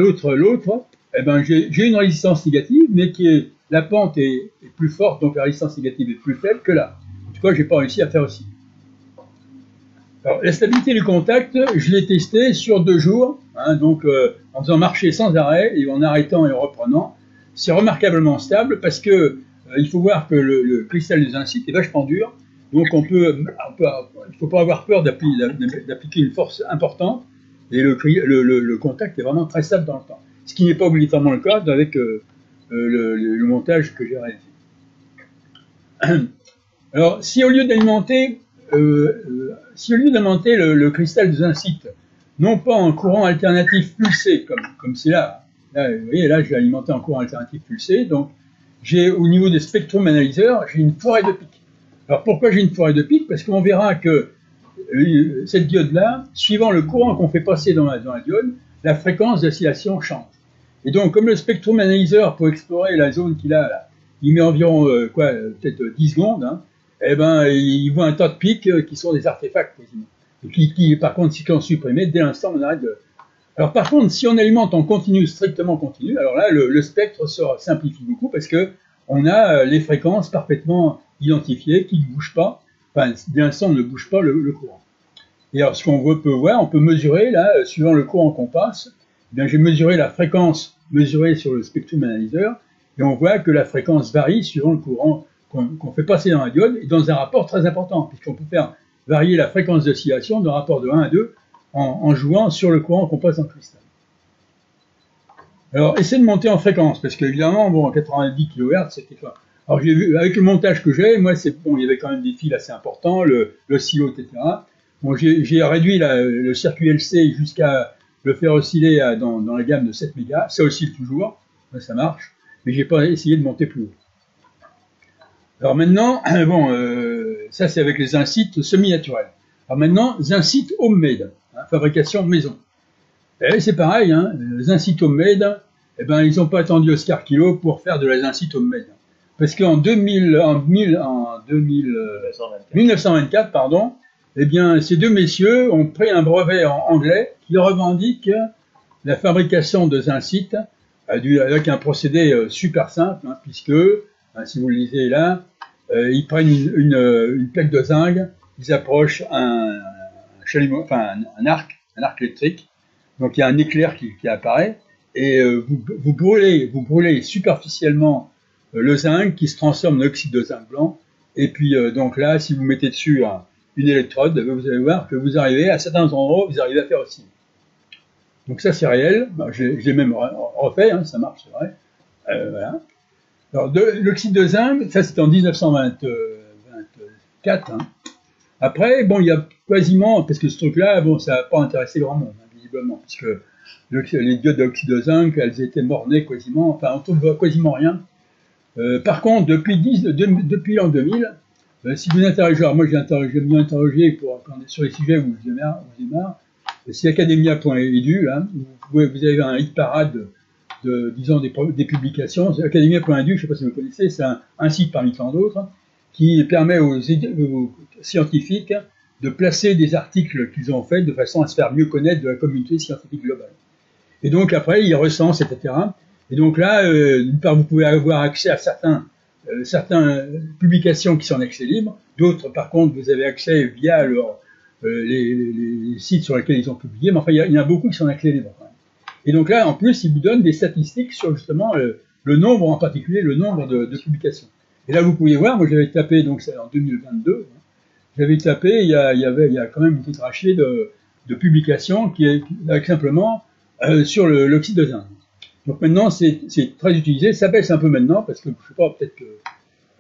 ben, j'ai une résistance négative, mais la pente est plus forte, donc la résistance négative est plus faible que là. En tout cas, j'ai pas réussi à faire aussi. Alors, la stabilité du contact, je l'ai testé sur 2 jours, hein, donc en faisant marcher sans arrêt et en arrêtant et en reprenant. C'est remarquablement stable parce que il faut voir que le cristal des incites est vachement dur, donc il ne faut pas avoir peur d'appliquer une force importante et le contact est vraiment très stable dans le temps. Ce qui n'est pas obligatoirement le cas avec le montage que j'ai réalisé. Alors, si au lieu d'alimenter le cristal des incites, non pas en courant alternatif pulsé, comme c'est là, vous voyez, là, j'ai alimenté en courant alternatif pulsé, donc j'ai au niveau des spectrum analyseurs, j'ai une forêt de pics. Alors pourquoi j'ai une forêt de pics? Parce qu'on verra que cette diode-là, suivant le courant qu'on fait passer dans la diode, la fréquence d'oscillation change. Et donc, comme le spectrum analyseur, pour explorer la zone qu'il a là, il met environ peut-être 10 secondes, hein, eh ben, il voit un tas de pics qui sont des artefacts quasiment. Et qui par contre, si on supprimé, dès l'instant, on arrête de... Alors par contre, si on alimente en continu, strictement continu, alors là, le spectre se simplifie beaucoup parce que on a les fréquences parfaitement identifiées qui ne bougent pas. Enfin, dès l'instant, on ne bouge pas le courant. Et alors, ce qu'on peut voir, on peut mesurer, là, suivant le courant qu'on passe, eh bien, j'ai mesuré la fréquence mesurée sur le spectrum analyseur, et on voit que la fréquence varie suivant le courant qu'on fait passer dans la diode, et dans un rapport très important, puisqu'on peut faire varier la fréquence d'oscillation d'un rapport de 1 à 2 en jouant sur le courant qu'on passe dans le cristal. Alors, essayez de monter en fréquence, parce qu'évidemment, bon, à 90 kHz, c'était quoi? Alors, j'ai vu, avec le montage que j'ai, moi, c'est bon, il y avait quand même des fils assez importants, le silo, etc. Bon, j'ai réduit le circuit LC jusqu'à le faire osciller dans la gamme de 7 mégas. Ça oscille toujours, ça marche, mais j'ai pas essayé de monter plus haut. Alors maintenant, bon, ça c'est avec les incites semi-naturels. Alors maintenant, les incites homemade, hein, fabrication maison. Et c'est pareil, hein, les incites homemade, eh ben, ils n'ont pas attendu Oscar Kilo pour faire de la incites homemade. Parce qu'en 1924, pardon, eh bien, ces deux messieurs ont pris un brevet en anglais qui revendique la fabrication de incites avec un procédé super simple, hein, puisque, hein, si vous le lisez là, ils prennent une plaque de zinc, ils approchent un arc électrique, donc il y a un éclair qui apparaît, et vous brûlez superficiellement le zinc qui se transforme en oxyde de zinc blanc, et puis donc là, si vous mettez dessus une électrode, vous allez voir que vous arrivez à certains endroits, vous arrivez à faire aussi. Donc ça c'est réel, j'ai même refait, hein, ça marche, c'est vrai. Voilà. Alors l'oxyde de zinc, ça c'était en 1924. Hein. Après, bon, il y a quasiment, parce que ce truc-là, bon, ça n'a pas intéressé grand monde, hein, visiblement, puisque les diodes d'oxyde de zinc, elles étaient mornées quasiment, enfin on trouve quasiment rien. Par contre, depuis l'an 2000, si vous interrogez, alors moi j'aime bien interroger sur les sujets où je démarre, c'est academia.edu, là, vous avez un hit parade disons des publications. Academia.edu, je ne sais pas si vous connaissez, c'est un site parmi tant d'autres, hein, qui permet aux scientifiques de placer des articles qu'ils ont faits de façon à se faire mieux connaître de la communauté scientifique globale. Et donc après, ils recensent, etc. Et donc là, d'une part, vous pouvez avoir accès à certaines publications qui sont en accès libre, d'autres, par contre, vous avez accès via les sites sur lesquels ils ont publié, mais enfin, il y en a beaucoup qui sont en accès libre. Et donc là, en plus, ils vous donnent des statistiques sur justement le nombre, en particulier le nombre de publications. Et là, vous pouvez voir, moi j'avais tapé, donc c'est en 2022, hein, j'avais tapé, il y a quand même une petite rachée de publications qui est avec simplement sur l'oxyde de zinc. Donc maintenant, c'est très utilisé, ça baisse un peu maintenant, parce que je sais pas, peut-être que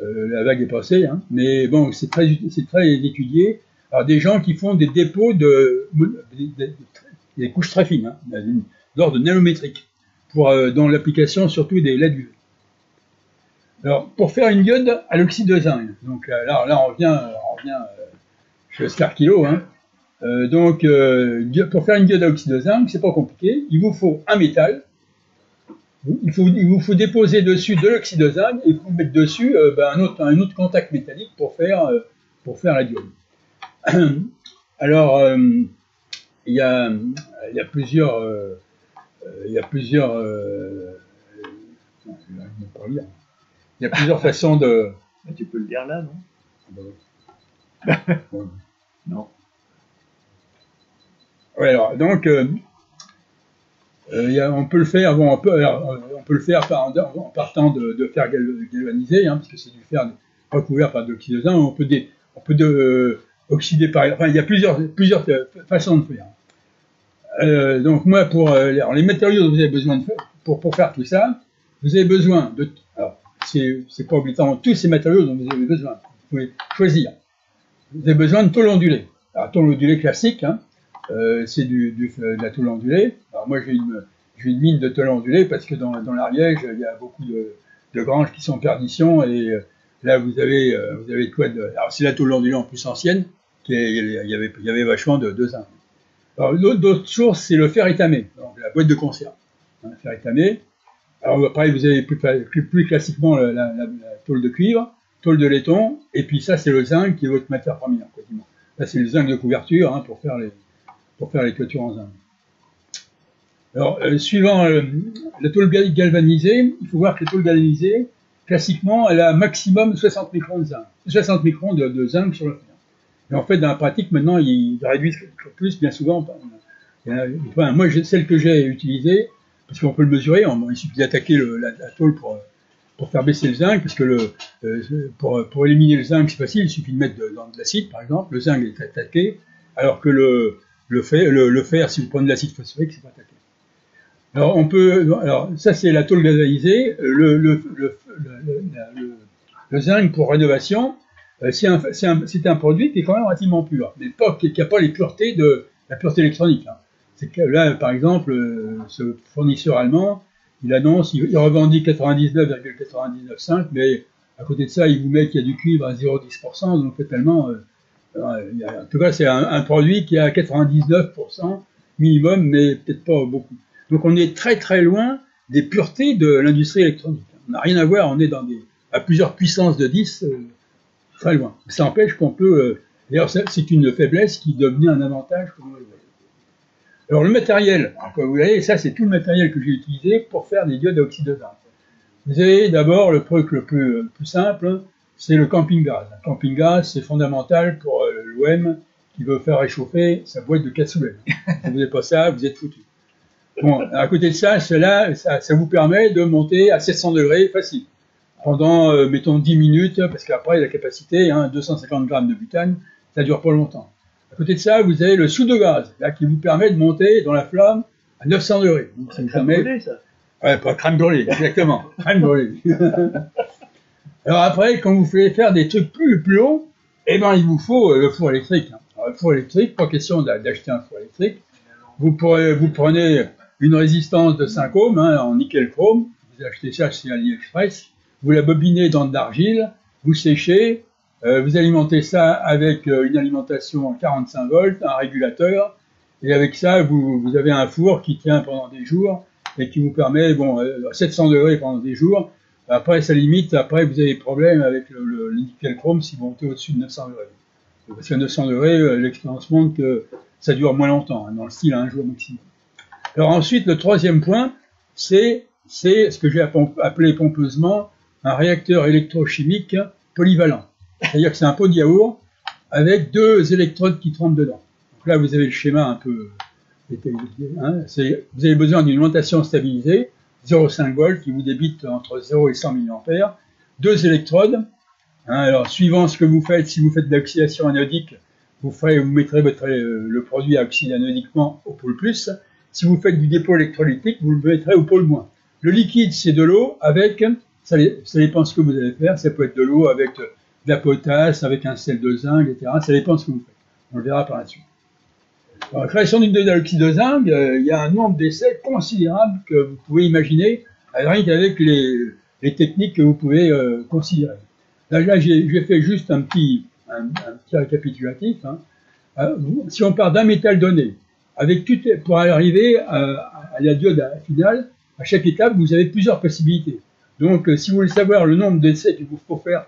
la vague est passée, hein, mais bon, c'est très étudié. Alors des gens qui font des dépôts des couches très fines, hein, d'ordre nanométrique, dans l'application surtout des LED UV. Alors, pour faire une diode à l'oxyde de zinc, donc là on revient chez Oscar Kilo, hein. Pour faire une diode à l'oxyde de zinc, c'est pas compliqué, il vous faut un métal, il vous faut déposer dessus de l'oxyde de zinc et vous mettre dessus un autre contact métallique pour faire la diode. Alors, il y a plusieurs façons de... Mais tu peux le dire là, non? Non. Ouais, alors, donc, on peut le faire, bon, on peut le faire en partant de fer galvanisé, hein, parce que c'est du fer recouvert par de l'oxyde de zinc, on peut oxyder par... Enfin, il y a plusieurs façons de faire. Donc moi, pour les matériaux dont vous avez besoin de faire, pour faire tout ça, vous avez besoin de... Alors, c'est pas obligatoirement tous ces matériaux dont vous avez besoin. Vous pouvez choisir. Vous avez besoin de tôle ondulée. Alors, tôle ondulée classique, hein, c'est de la tôle ondulée. Alors moi, j'ai une mine de tôle ondulée parce que dans l'Ariège, il y a beaucoup de granges qui sont en perdition et là, vous avez quoi de... Alors, c'est la tôle ondulée en plus ancienne, il y avait vachement de zinc. Alors, l'autre source, c'est le fer étamé, donc la boîte de conserve. Hein, le fer étamé. Alors, après, vous avez plus classiquement la tôle de cuivre, tôle de laiton, et puis ça, c'est le zinc qui est votre matière première, quasiment. Là, c'est le zinc de couverture, hein, pour faire les toitures en zinc. Alors, suivant la tôle galvanisée, il faut voir que la tôle galvanisée, classiquement, elle a maximum 60 microns de zinc. 60 microns de zinc sur le fer. Et en fait, dans la pratique, maintenant, ils réduisent plus, bien souvent. Moi, celle que j'ai utilisée, parce qu'on peut le mesurer, il suffit d'attaquer la tôle pour faire baisser le zinc, parce que pour éliminer le zinc, c'est facile, il suffit de mettre dans de l'acide, par exemple, le zinc est attaqué, alors que le fer, si vous prenez de l'acide phosphorique, c'est pas attaqué. Alors, ça c'est la tôle galvanisée, le zinc pour rénovation, c'est un produit qui est quand même relativement pur, mais qui n'a pas les puretés de la pureté électronique. Hein. C'est que là, par exemple, ce fournisseur allemand, il revendique 99,995, mais à côté de ça, il vous met qu'il y a du cuivre à 0,10%, donc totalement, en tout cas, c'est un produit qui est à 99% minimum, mais peut-être pas beaucoup. Donc on est très très loin des puretés de l'industrie électronique. On n'a rien à voir, on est à plusieurs puissances de 10, très loin. Ça empêche qu'on peut... D'ailleurs, c'est une faiblesse qui devient un avantage, comme on le voit. Alors le matériel, comme vous voyez, ça c'est tout le matériel que j'ai utilisé pour faire des diodes à oxyde de zinc. Vous avez d'abord le truc le plus simple, c'est le camping-gaz. Le camping-gaz, c'est fondamental pour l'OM qui veut faire réchauffer sa boîte de cassoulet. Si vous n'avez pas ça, vous êtes foutu. Bon, à côté de ça, ça vous permet de monter à 700 degrés facile. Pendant, mettons, 10 minutes, parce qu'après, la capacité, 250 grammes de butane, ça dure pas longtemps. À côté de ça, vous avez le soude de gaz, là, qui vous permet de monter dans la flamme à 900 degrés. Donc, ça vous permet... brûlée, ça. Ouais, pas crème brûlée, exactement. Crème brûlée. Alors après, quand vous voulez faire des trucs plus hauts, eh ben, il vous faut le four électrique. Alors, le four électrique, pas question d'acheter un four électrique. Vous prenez une résistance de 5 ohms, en nickel chrome. Vous achetez ça chez AliExpress. Vous la bobinez dans de l'argile, vous séchez, vous alimentez ça avec une alimentation 45 volts, un régulateur, et avec ça, vous avez un four qui tient pendant des jours et qui vous permet, 700 degrés pendant des jours. Après, ça limite, après, vous avez des problèmes avec le nickel chrome si vous montez au-dessus de 900 degrés. Parce qu'à 900 degrés, l'expérience montre que ça dure moins longtemps, dans le style à un jour maximum. Alors ensuite, le troisième point, c'est ce que j'ai appelé pompeusement un réacteur électrochimique polyvalent. C'est-à-dire que c'est un pot de yaourt avec 2 électrodes qui trempent dedans. Donc là, vous avez le schéma un peu... vous avez besoin d'une alimentation stabilisée, 0,5 volts, qui vous débite entre 0 et 100 mA. 2 électrodes. Hein, alors, suivant ce que vous faites, si vous faites de l'oxydation anodique, vous mettrez le produit à oxyde anodiquement au pôle plus. Si vous faites du dépôt électrolytique, vous le mettrez au pôle moins. Le liquide, c'est de l'eau avec, ça dépend ce que vous allez faire, ça peut être de l'eau avec de la potasse, avec un sel de zinc, etc. Ça dépend ce que vous faites. On le verra par la suite. Dans la création d'une d'oxyde de zinc, il y a un nombre d'essais considérable que vous pouvez imaginer, rien qu'avec les techniques que vous pouvez considérer. Là j'ai fait juste un petit récapitulatif. Hein. Si on part d'un métal donné, avec pour arriver à la diode finale, à chaque étape, vous avez plusieurs possibilités. Donc, si vous voulez savoir le nombre d'essais qu'il vous faut faire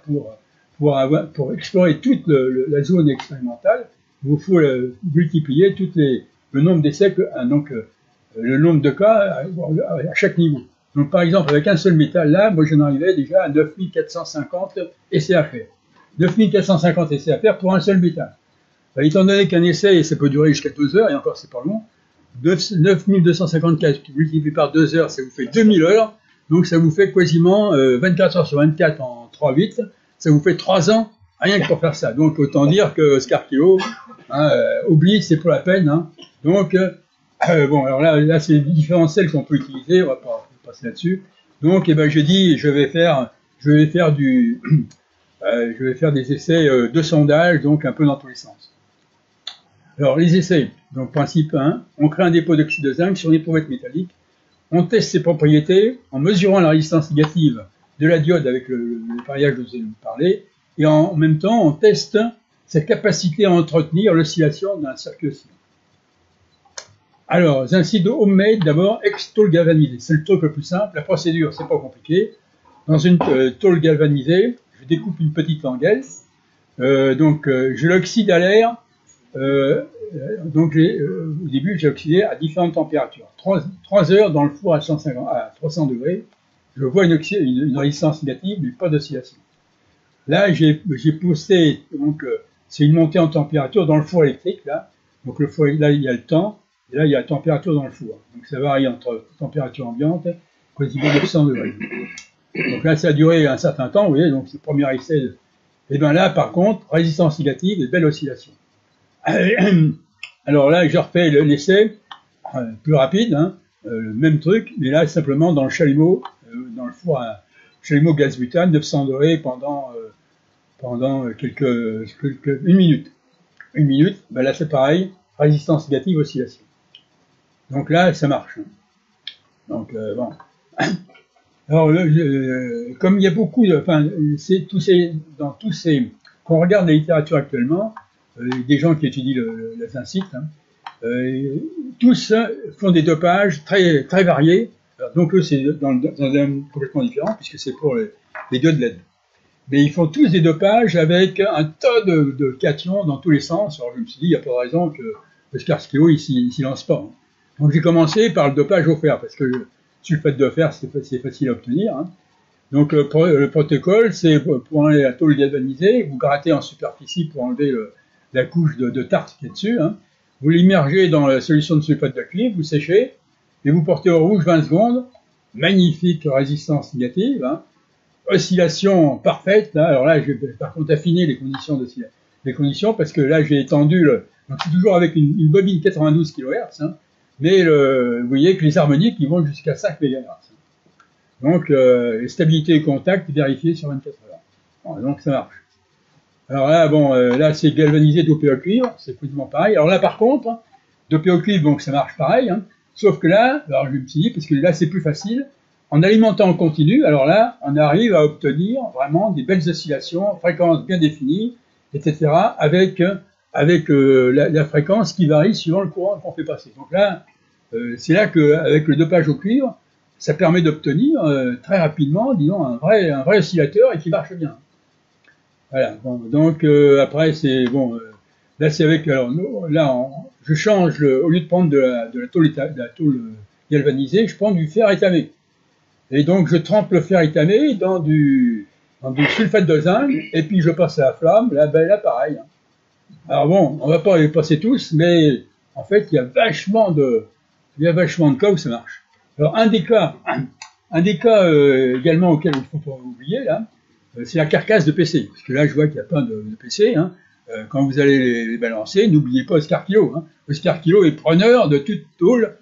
pour explorer toute la zone expérimentale, il vous faut multiplier le nombre d'essais, le nombre de cas à chaque niveau. Donc, par exemple, avec un seul métal, là, moi, j'en arrivais déjà à 9450 essais à faire. 9450 essais à faire pour un seul métal. Étant donné qu'un essai, ça peut durer jusqu'à 2 heures, et encore, c'est pas long, 9254 multiplié par 2 heures, ça vous fait 2000 heures, donc ça vous fait quasiment 24 heures sur 24 en 3/8, ça vous fait 3 ans rien que pour faire ça. Donc, autant dire que Oscar Kilo, oublie, c'est pour la peine. Hein. Donc, bon, alors là c'est différents sels qu'on peut utiliser, on va pas passer là-dessus. Donc, eh ben, je dis, je vais faire des essais de sondage, donc un peu dans tous les sens. Alors, les essais, donc principe 1, on crée un dépôt d'oxyde de zinc sur une éprouvette métallique, on teste ses propriétés en mesurant la résistance négative de la diode avec le pariage dont je vous parlais, et en même temps, on teste sa capacité à entretenir l'oscillation d'un circuit oscillant. Alors, un site homemade, d'abord, ex-tôle galvanisée. C'est le truc le plus simple. La procédure, c'est pas compliqué. Dans une tôle galvanisée, je découpe une petite languelle. Je l'oxyde à l'air. Au début, j'ai oxydé à différentes températures. 3 heures dans le four à 300 degrés. Je vois une résistance négative, mais pas d'oscillation. Là, j'ai poussé, donc c'est une montée en température dans le four électrique, là. Donc le four, là, il y a le temps, et là, il y a la température dans le four. Donc ça varie entre température ambiante, quasiment 900 degrés. Donc là, ça a duré un certain temps, vous voyez, donc c'est le premier essai. Et bien là, par contre, résistance négative et belle oscillation. Alors là, je refais l'essai, plus rapide, hein, le même truc, mais là, simplement dans le chalumeau, dans le four à chalumeau gaz butane, 900 degrés pendant une minute. Une minute, ben là c'est pareil, résistance négative, oscillation. Donc là, ça marche. Donc, bon. Alors, comme il y a beaucoup de... Enfin, quand on regarde la littérature actuellement, des gens qui étudient la zincite, hein, tous font des dopages très, très variés. Alors, donc eux, c'est dans un domaine complètement différent, puisque c'est pour les diodes LED. Mais ils font tous des dopages avec un tas de cations dans tous les sens. Alors je me suis dit, il n'y a pas de raison que Oscar Kilo, il s'y lance pas. Hein. Donc j'ai commencé par le dopage au fer, parce que le sulfate de fer, c'est facile à obtenir. Hein. Donc le protocole, c'est pour enlever la tôle galvanisée, vous grattez en superficie pour enlever la couche de tarte qui est dessus. Hein. Vous l'immergez dans la solution de sulfate de cuivre, vous séchez, et vous portez au rouge 20 secondes. Magnifique résistance négative. Hein. Oscillation parfaite. Là. Alors là, je vais par contre affiner les conditions, parce que là, j'ai étendu donc c'est toujours avec une bobine 92 kHz, hein, mais vous voyez que les harmoniques, ils vont jusqu'à 5 MHz. Donc, stabilité et contact vérifié sur 24 heures. Bon, donc, ça marche. Alors là, bon, là, c'est galvanisé dopé au cuivre, c'est quasiment pareil. Alors là, par contre, hein, dopé au cuivre, donc ça marche pareil, hein, sauf que là, alors je me suis dit, parce que là, c'est plus facile, en alimentant en continu, alors là, on arrive à obtenir vraiment des belles oscillations, fréquences bien définies, etc., avec la fréquence qui varie suivant le courant qu'on fait passer. Donc là, c'est là qu'avec le dopage au cuivre, ça permet d'obtenir très rapidement, disons, un vrai oscillateur et qui marche bien. Voilà. Bon, donc après, c'est bon. Là, c'est avec. Alors, là, je change au lieu de prendre de la tôle galvanisée, je prends du fer étamé. Et donc, je trempe le fer étamé dans du sulfate de zinc, et puis je passe à la flamme. Là, ben, là pareil. Alors bon, on va pas les passer tous, mais en fait, il y a vachement de cas où ça marche. Alors, un des cas également auquel il ne faut pas oublier, là, c'est la carcasse de PC. Parce que là, je vois qu'il y a plein de PC. Hein. Quand vous allez les balancer, n'oubliez pas Oscar Kilo. Hein. Oscar Kilo est preneur de toute tôle.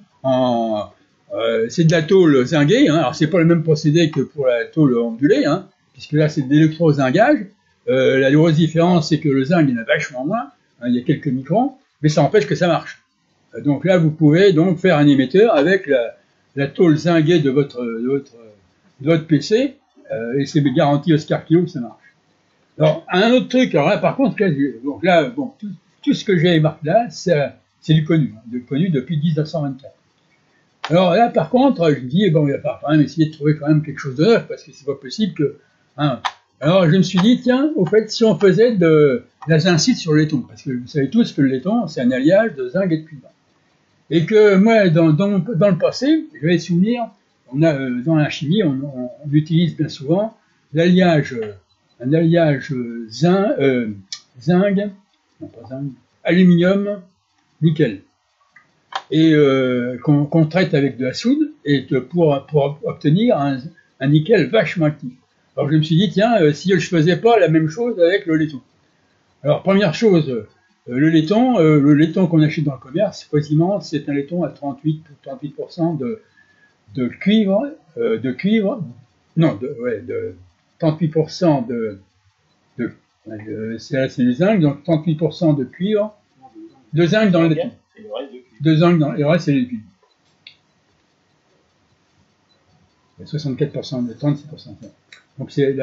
C'est de la tôle zinguée. Hein. Alors, c'est pas le même procédé que pour la tôle ondulée, hein, puisque là, c'est de l'électro-zingage. La grosse différence, c'est que le zinc, il y en a vachement moins. Hein, il y a quelques microns, mais ça empêche que ça marche. Donc là, vous pouvez donc faire un émetteur avec la tôle zinguée de votre PC, et c'est garanti Oscar Kilo que ça marche. Alors, un autre truc, alors là, par contre, tout ce que j'ai marqué là, c'est du connu depuis 1924. Alors là, par contre, je me dis, bon, il va falloir quand même essayer de trouver quand même quelque chose de neuf, parce que c'est pas possible que... Hein. Alors, je me suis dit, tiens, au fait, si on faisait de la zincite sur le laiton, parce que vous savez tous que le laiton, c'est un alliage de zinc et de cuivre. Et que moi, dans le passé, je vais souvenir, dans la chimie, on utilise bien souvent l'alliage, un alliage zinc, aluminium, nickel, et qu'on traite avec de la soude, et pour obtenir un nickel vachement actif. Alors je me suis dit, tiens, si je faisais pas la même chose avec le laiton. Alors première chose, le laiton qu'on achète dans le commerce, quasiment, c'est un laiton à 38% de cuivre, non, de 38% c'est du zinc, donc 38% de cuivre, de zinc dans le laiton. Et le reste, c'est du cuivre. 64%, 36%. Donc c'est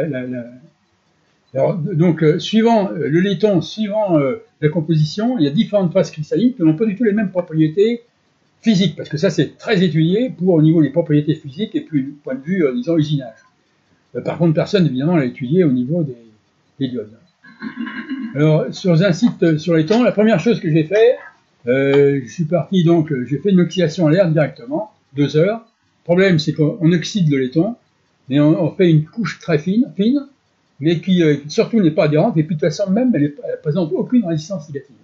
suivant le laiton, suivant la composition, il y a différentes phases cristallines qui n'ont pas du tout les mêmes propriétés physiques, parce que ça c'est très étudié au niveau des propriétés physiques et puis du point de vue, disons, usinage. Par contre, personne évidemment l'a étudié au niveau des diodes. Alors sur zincite sur laiton, la première chose que j'ai fait, je suis parti donc, j'ai fait une oxydation à l'air directement, 2 heures. Le problème c'est qu'on oxyde le laiton, mais on fait une couche très fine, mais qui surtout n'est pas adhérente, et puis de toute façon même, elle ne présente aucune résistance négative.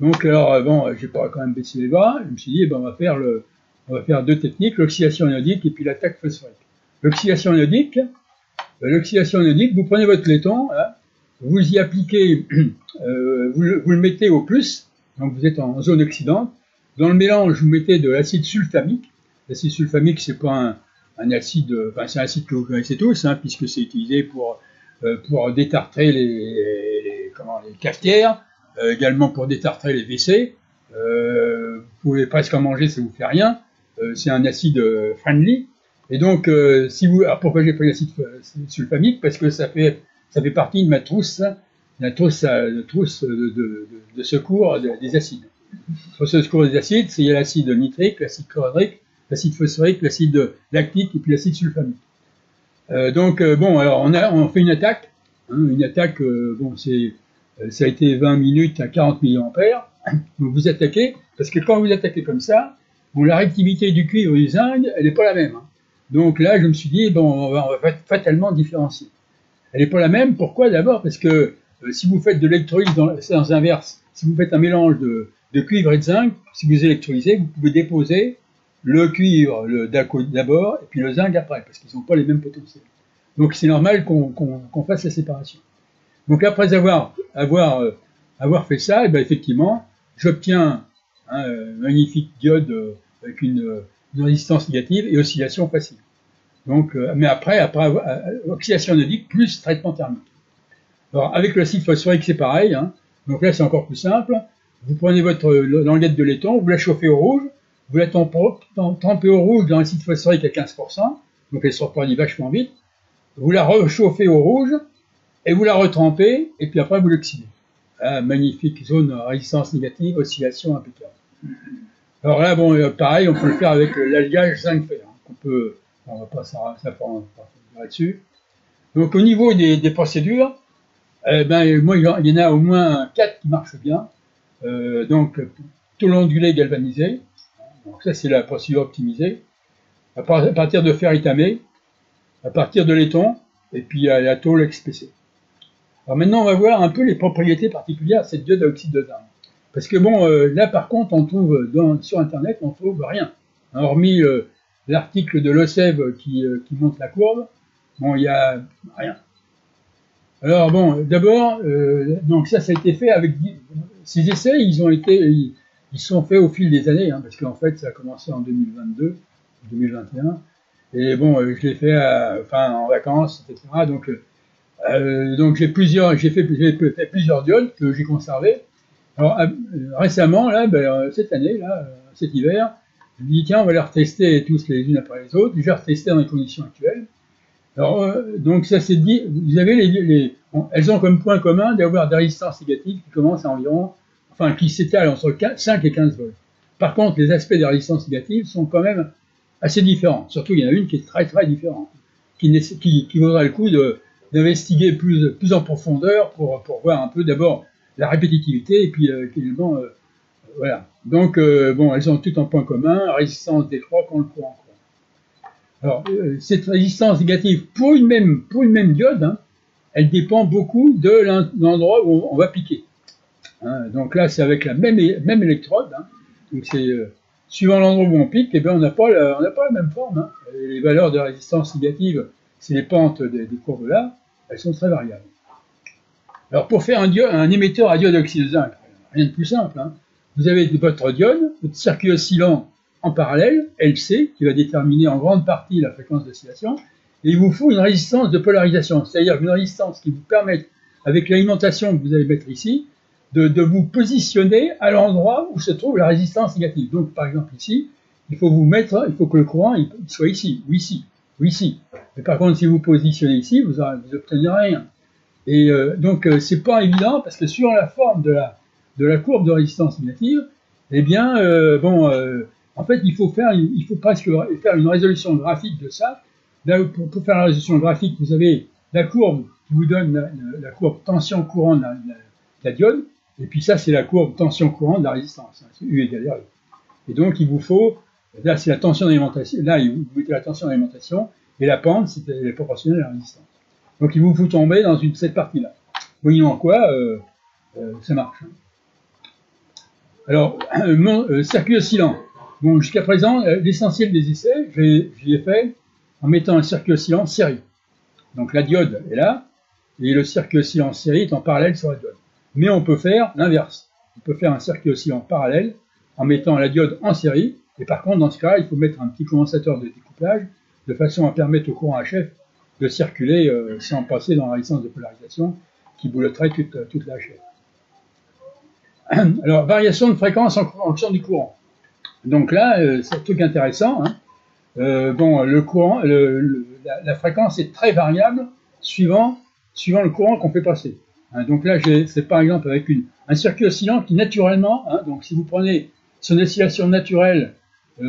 Donc alors, bon, j'ai pas quand même baissé les bras, je me suis dit, ben, on va faire 2 techniques, l'oxydation iodique et puis l'attaque phosphorique. L'oxydation iodique, vous prenez votre laiton, hein, vous y appliquez, vous le mettez au plus, donc vous êtes en zone oxydante. Dans le mélange, vous mettez de l'acide sulfamique. L'acide sulfamique, c'est pas un acide, enfin c'est un acide que vous connaissez tous, hein, puisque c'est utilisé pour détartrer les cafetières, également pour détartrer les WC. Vous pouvez presque en manger, ça vous fait rien. C'est un acide friendly. Et donc, alors pourquoi j'ai pris l'acide sulfamique? Parce que ça fait partie de ma trousse, de secours des acides. Trousse de secours des acides, il y a l'acide nitrique, l'acide chlorhydrique, l'acide phosphorique, l'acide lactique et puis l'acide sulfamique. Bon, alors on fait une attaque. Hein, bon, ça a été 20 minutes à 40 mA. Donc vous attaquez, parce que quand vous attaquez comme ça, bon, la réactivité du cuivre et du zinc, elle n'est pas la même. Hein. Donc là, je me suis dit, bon, on va fatalement différencier. Elle n'est pas la même, pourquoi? D'abord parce que si vous faites de l'électrolyse dans l'inverse, si vous faites un mélange de cuivre et de zinc, si vous électrolysez, vous pouvez déposer le cuivre d'abord et puis le zinc après, parce qu'ils n'ont pas les mêmes potentiels. Donc c'est normal qu'on fasse la séparation. Donc après avoir fait ça, et ben effectivement, j'obtiens un magnifique diode avec une résistance négative et oscillation facile. Donc, mais après oxydation iodique plus traitement thermique. Alors avec l'acide phosphorique c'est pareil, hein. Donc là c'est encore plus simple. Vous prenez votre languette de laiton, vous la chauffez au rouge, vous la trempez au rouge dans l'acide phosphorique à 15%, donc elle se refroidit vachement vite. Vous la rechauffez au rouge et vous la retrempez et puis après vous l'oxydez. Ah, magnifique zone résistance négative, oscillation impeccable. Alors là bon pareil, on peut le faire avec l'alliage zinc-fer. On va pas s'apprendre là-dessus. Donc au niveau des procédures, moi il y en a au moins 4 qui marchent bien. Donc tôle ondulée galvanisée, donc ça c'est la procédure optimisée. À partir de fer étamé, à partir de laiton, et puis à la tôle XPC. Alors maintenant on va voir un peu les propriétés particulières de cette diode à oxyde de zinc. Parce que bon, là par contre on trouve sur internet on trouve rien. Hormis l'article de Losev qui montre la courbe, bon il n'y a rien. Alors bon, d'abord, donc ça a été fait avec ces essais, ils sont faits au fil des années, hein, parce qu'en fait, ça a commencé en 2022, 2021, et bon, je l'ai fait, en vacances, etc. Donc j'ai fait plusieurs diodes que j'ai conservées. Alors récemment, là, cette année, là, cet hiver, je me dis tiens, on va les retester tous les unes après les autres. J'ai retesté dans les conditions actuelles. Alors, donc ça s'est dit, vous avez elles ont comme point commun d'avoir des résistances négatives qui commencent à environ, qui s'étalent entre 5 et 15 volts. Par contre, les aspects des résistances négatives sont quand même assez différents. Surtout, il y en a une qui est très très différente, qui vaudra le coup d'investiguer plus en profondeur pour voir un peu d'abord la répétitivité et puis voilà. Donc, bon, elles ont toutes un point commun, résistance des trois contre le courant. Alors, cette résistance négative pour une même diode, hein, elle dépend beaucoup de l'endroit où on va piquer. Hein, donc là, c'est avec la même électrode. Hein, donc c'est suivant l'endroit où on pique, eh bien, on n'a pas la même forme. Hein, les valeurs de résistance négative, c'est les pentes des courbes là, elles sont très variables. Alors, pour faire un émetteur à diode oxyde de zinc, rien de plus simple. Hein, vous avez votre diode, votre circuit oscillant en parallèle, LC, qui va déterminer en grande partie la fréquence d'oscillation, et il vous faut une résistance de polarisation, c'est-à-dire une résistance qui vous permette, avec l'alimentation que vous allez mettre ici, de vous positionner à l'endroit où se trouve la résistance négative. Donc, par exemple, ici, il faut que le courant il soit ici, ou ici, ou ici. Mais par contre, si vous positionnez ici, vous n'obtenez rien. Et donc, c'est pas évident, parce que sur la forme de la courbe de résistance négative, eh bien, en fait, il faut presque faire une résolution graphique de ça. Là, pour faire la résolution graphique, vous avez la courbe qui vous donne la courbe tension-courant de la diode, et puis ça, c'est la courbe tension-courant de la résistance, hein, c'est U égale R. Et donc, il vous faut, là, c'est la tension d'alimentation, là, vous mettez la tension d'alimentation, et la pente, c'est la proportionnelle à la résistance. Donc, il vous tomber dans cette partie-là. Voyons en quoi ça marche. Alors, circuit oscillant. Bon, jusqu'à présent, l'essentiel des essais, j'y ai fait en mettant un circuit oscillant en série. Donc la diode est là, et le circuit oscillant en série est en parallèle sur la diode. Mais on peut faire l'inverse. On peut faire un circuit oscillant parallèle en mettant la diode en série, et par contre, dans ce cas, il faut mettre un petit condensateur de découplage, de façon à permettre au courant HF de circuler sans passer dans la résistance de polarisation qui bouloterait toute la HF. Alors, variation de fréquence en fonction du courant. Donc là, c'est un truc intéressant. Hein. Le courant, la fréquence est très variable suivant le courant qu'on fait passer. Hein, donc là, c'est par exemple avec un circuit oscillant qui naturellement, hein, donc si vous prenez son oscillation naturelle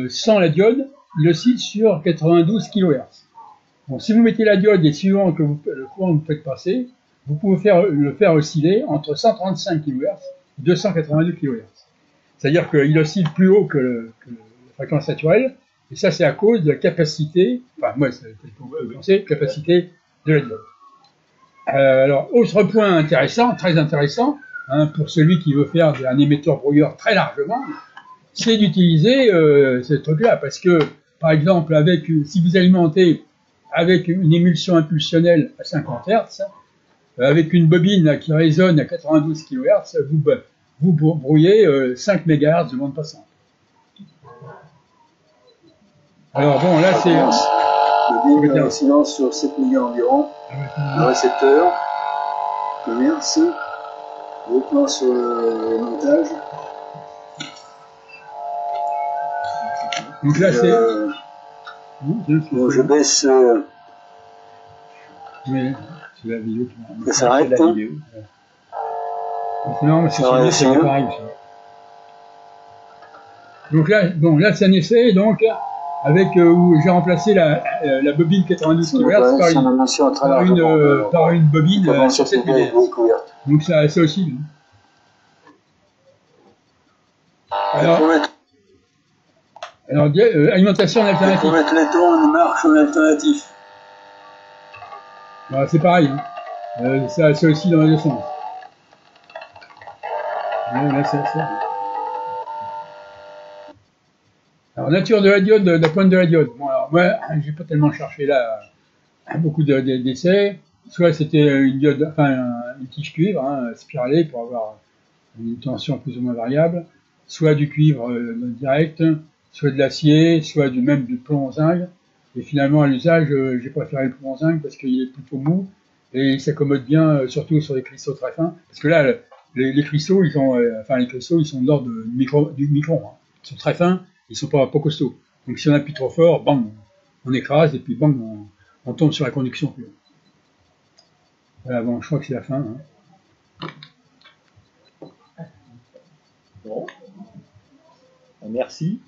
sans la diode, il oscille sur 92 kHz. Bon, si vous mettez la diode et suivant le courant que vous faites passer, vous pouvez le faire osciller entre 135 kHz et 282 kHz. C'est-à-dire qu'il oscille plus haut que la fréquence naturelle, et ça c'est à cause de la capacité, capacité de la diode. Alors, autre point intéressant, très intéressant, hein, pour celui qui veut faire un émetteur brouilleur très largement, c'est d'utiliser ce truc-là, parce que, par exemple, si vous alimentez avec une émulsion impulsionnelle à 50 Hz, avec une bobine là, qui résonne à 92 kHz, vous brouillez 5 MHz de bande passante. Alors bon, là c'est... Bobine oscillant sur 7 millions environ, le récepteur, commerce, le plan sur le montage. Donc là c'est... Bon, je baisse... Mais c'est la vidéo qui ça s'arrête. Non, mais c'est pareil. Donc là c'est un essai, donc, avec où j'ai remplacé la bobine 92 kHz par une bobine sur cette vidéo. Donc ça aussi. Alors alimentation en alternative. Pour mettre les tons, une marche en alternatif. Voilà, c'est pareil. Hein. C'est aussi dans les deux sens. Là, c'est ça. Alors, nature de la diode, de la pointe de la diode. Bon, alors, moi, j'ai pas tellement cherché là beaucoup d'essais. soit c'était une diode, enfin une tige cuivre, hein, spiralée pour avoir une tension plus ou moins variable, soit du cuivre direct, soit de l'acier, soit même du plomb en zinc. Et finalement, à l'usage, j'ai préféré le plomb en zinc parce qu'il est plutôt mou et il s'accommode bien, surtout sur des cristaux très fins. Parce que là, les cristaux, ils sont de l'ordre du micron. Hein. Ils sont très fins, ils sont pas costauds. Donc si on appuie trop fort, bang, on écrase et puis bang, on tombe sur la conduction plus haut. Voilà, bon, je crois que c'est la fin. Hein. Bon. Merci.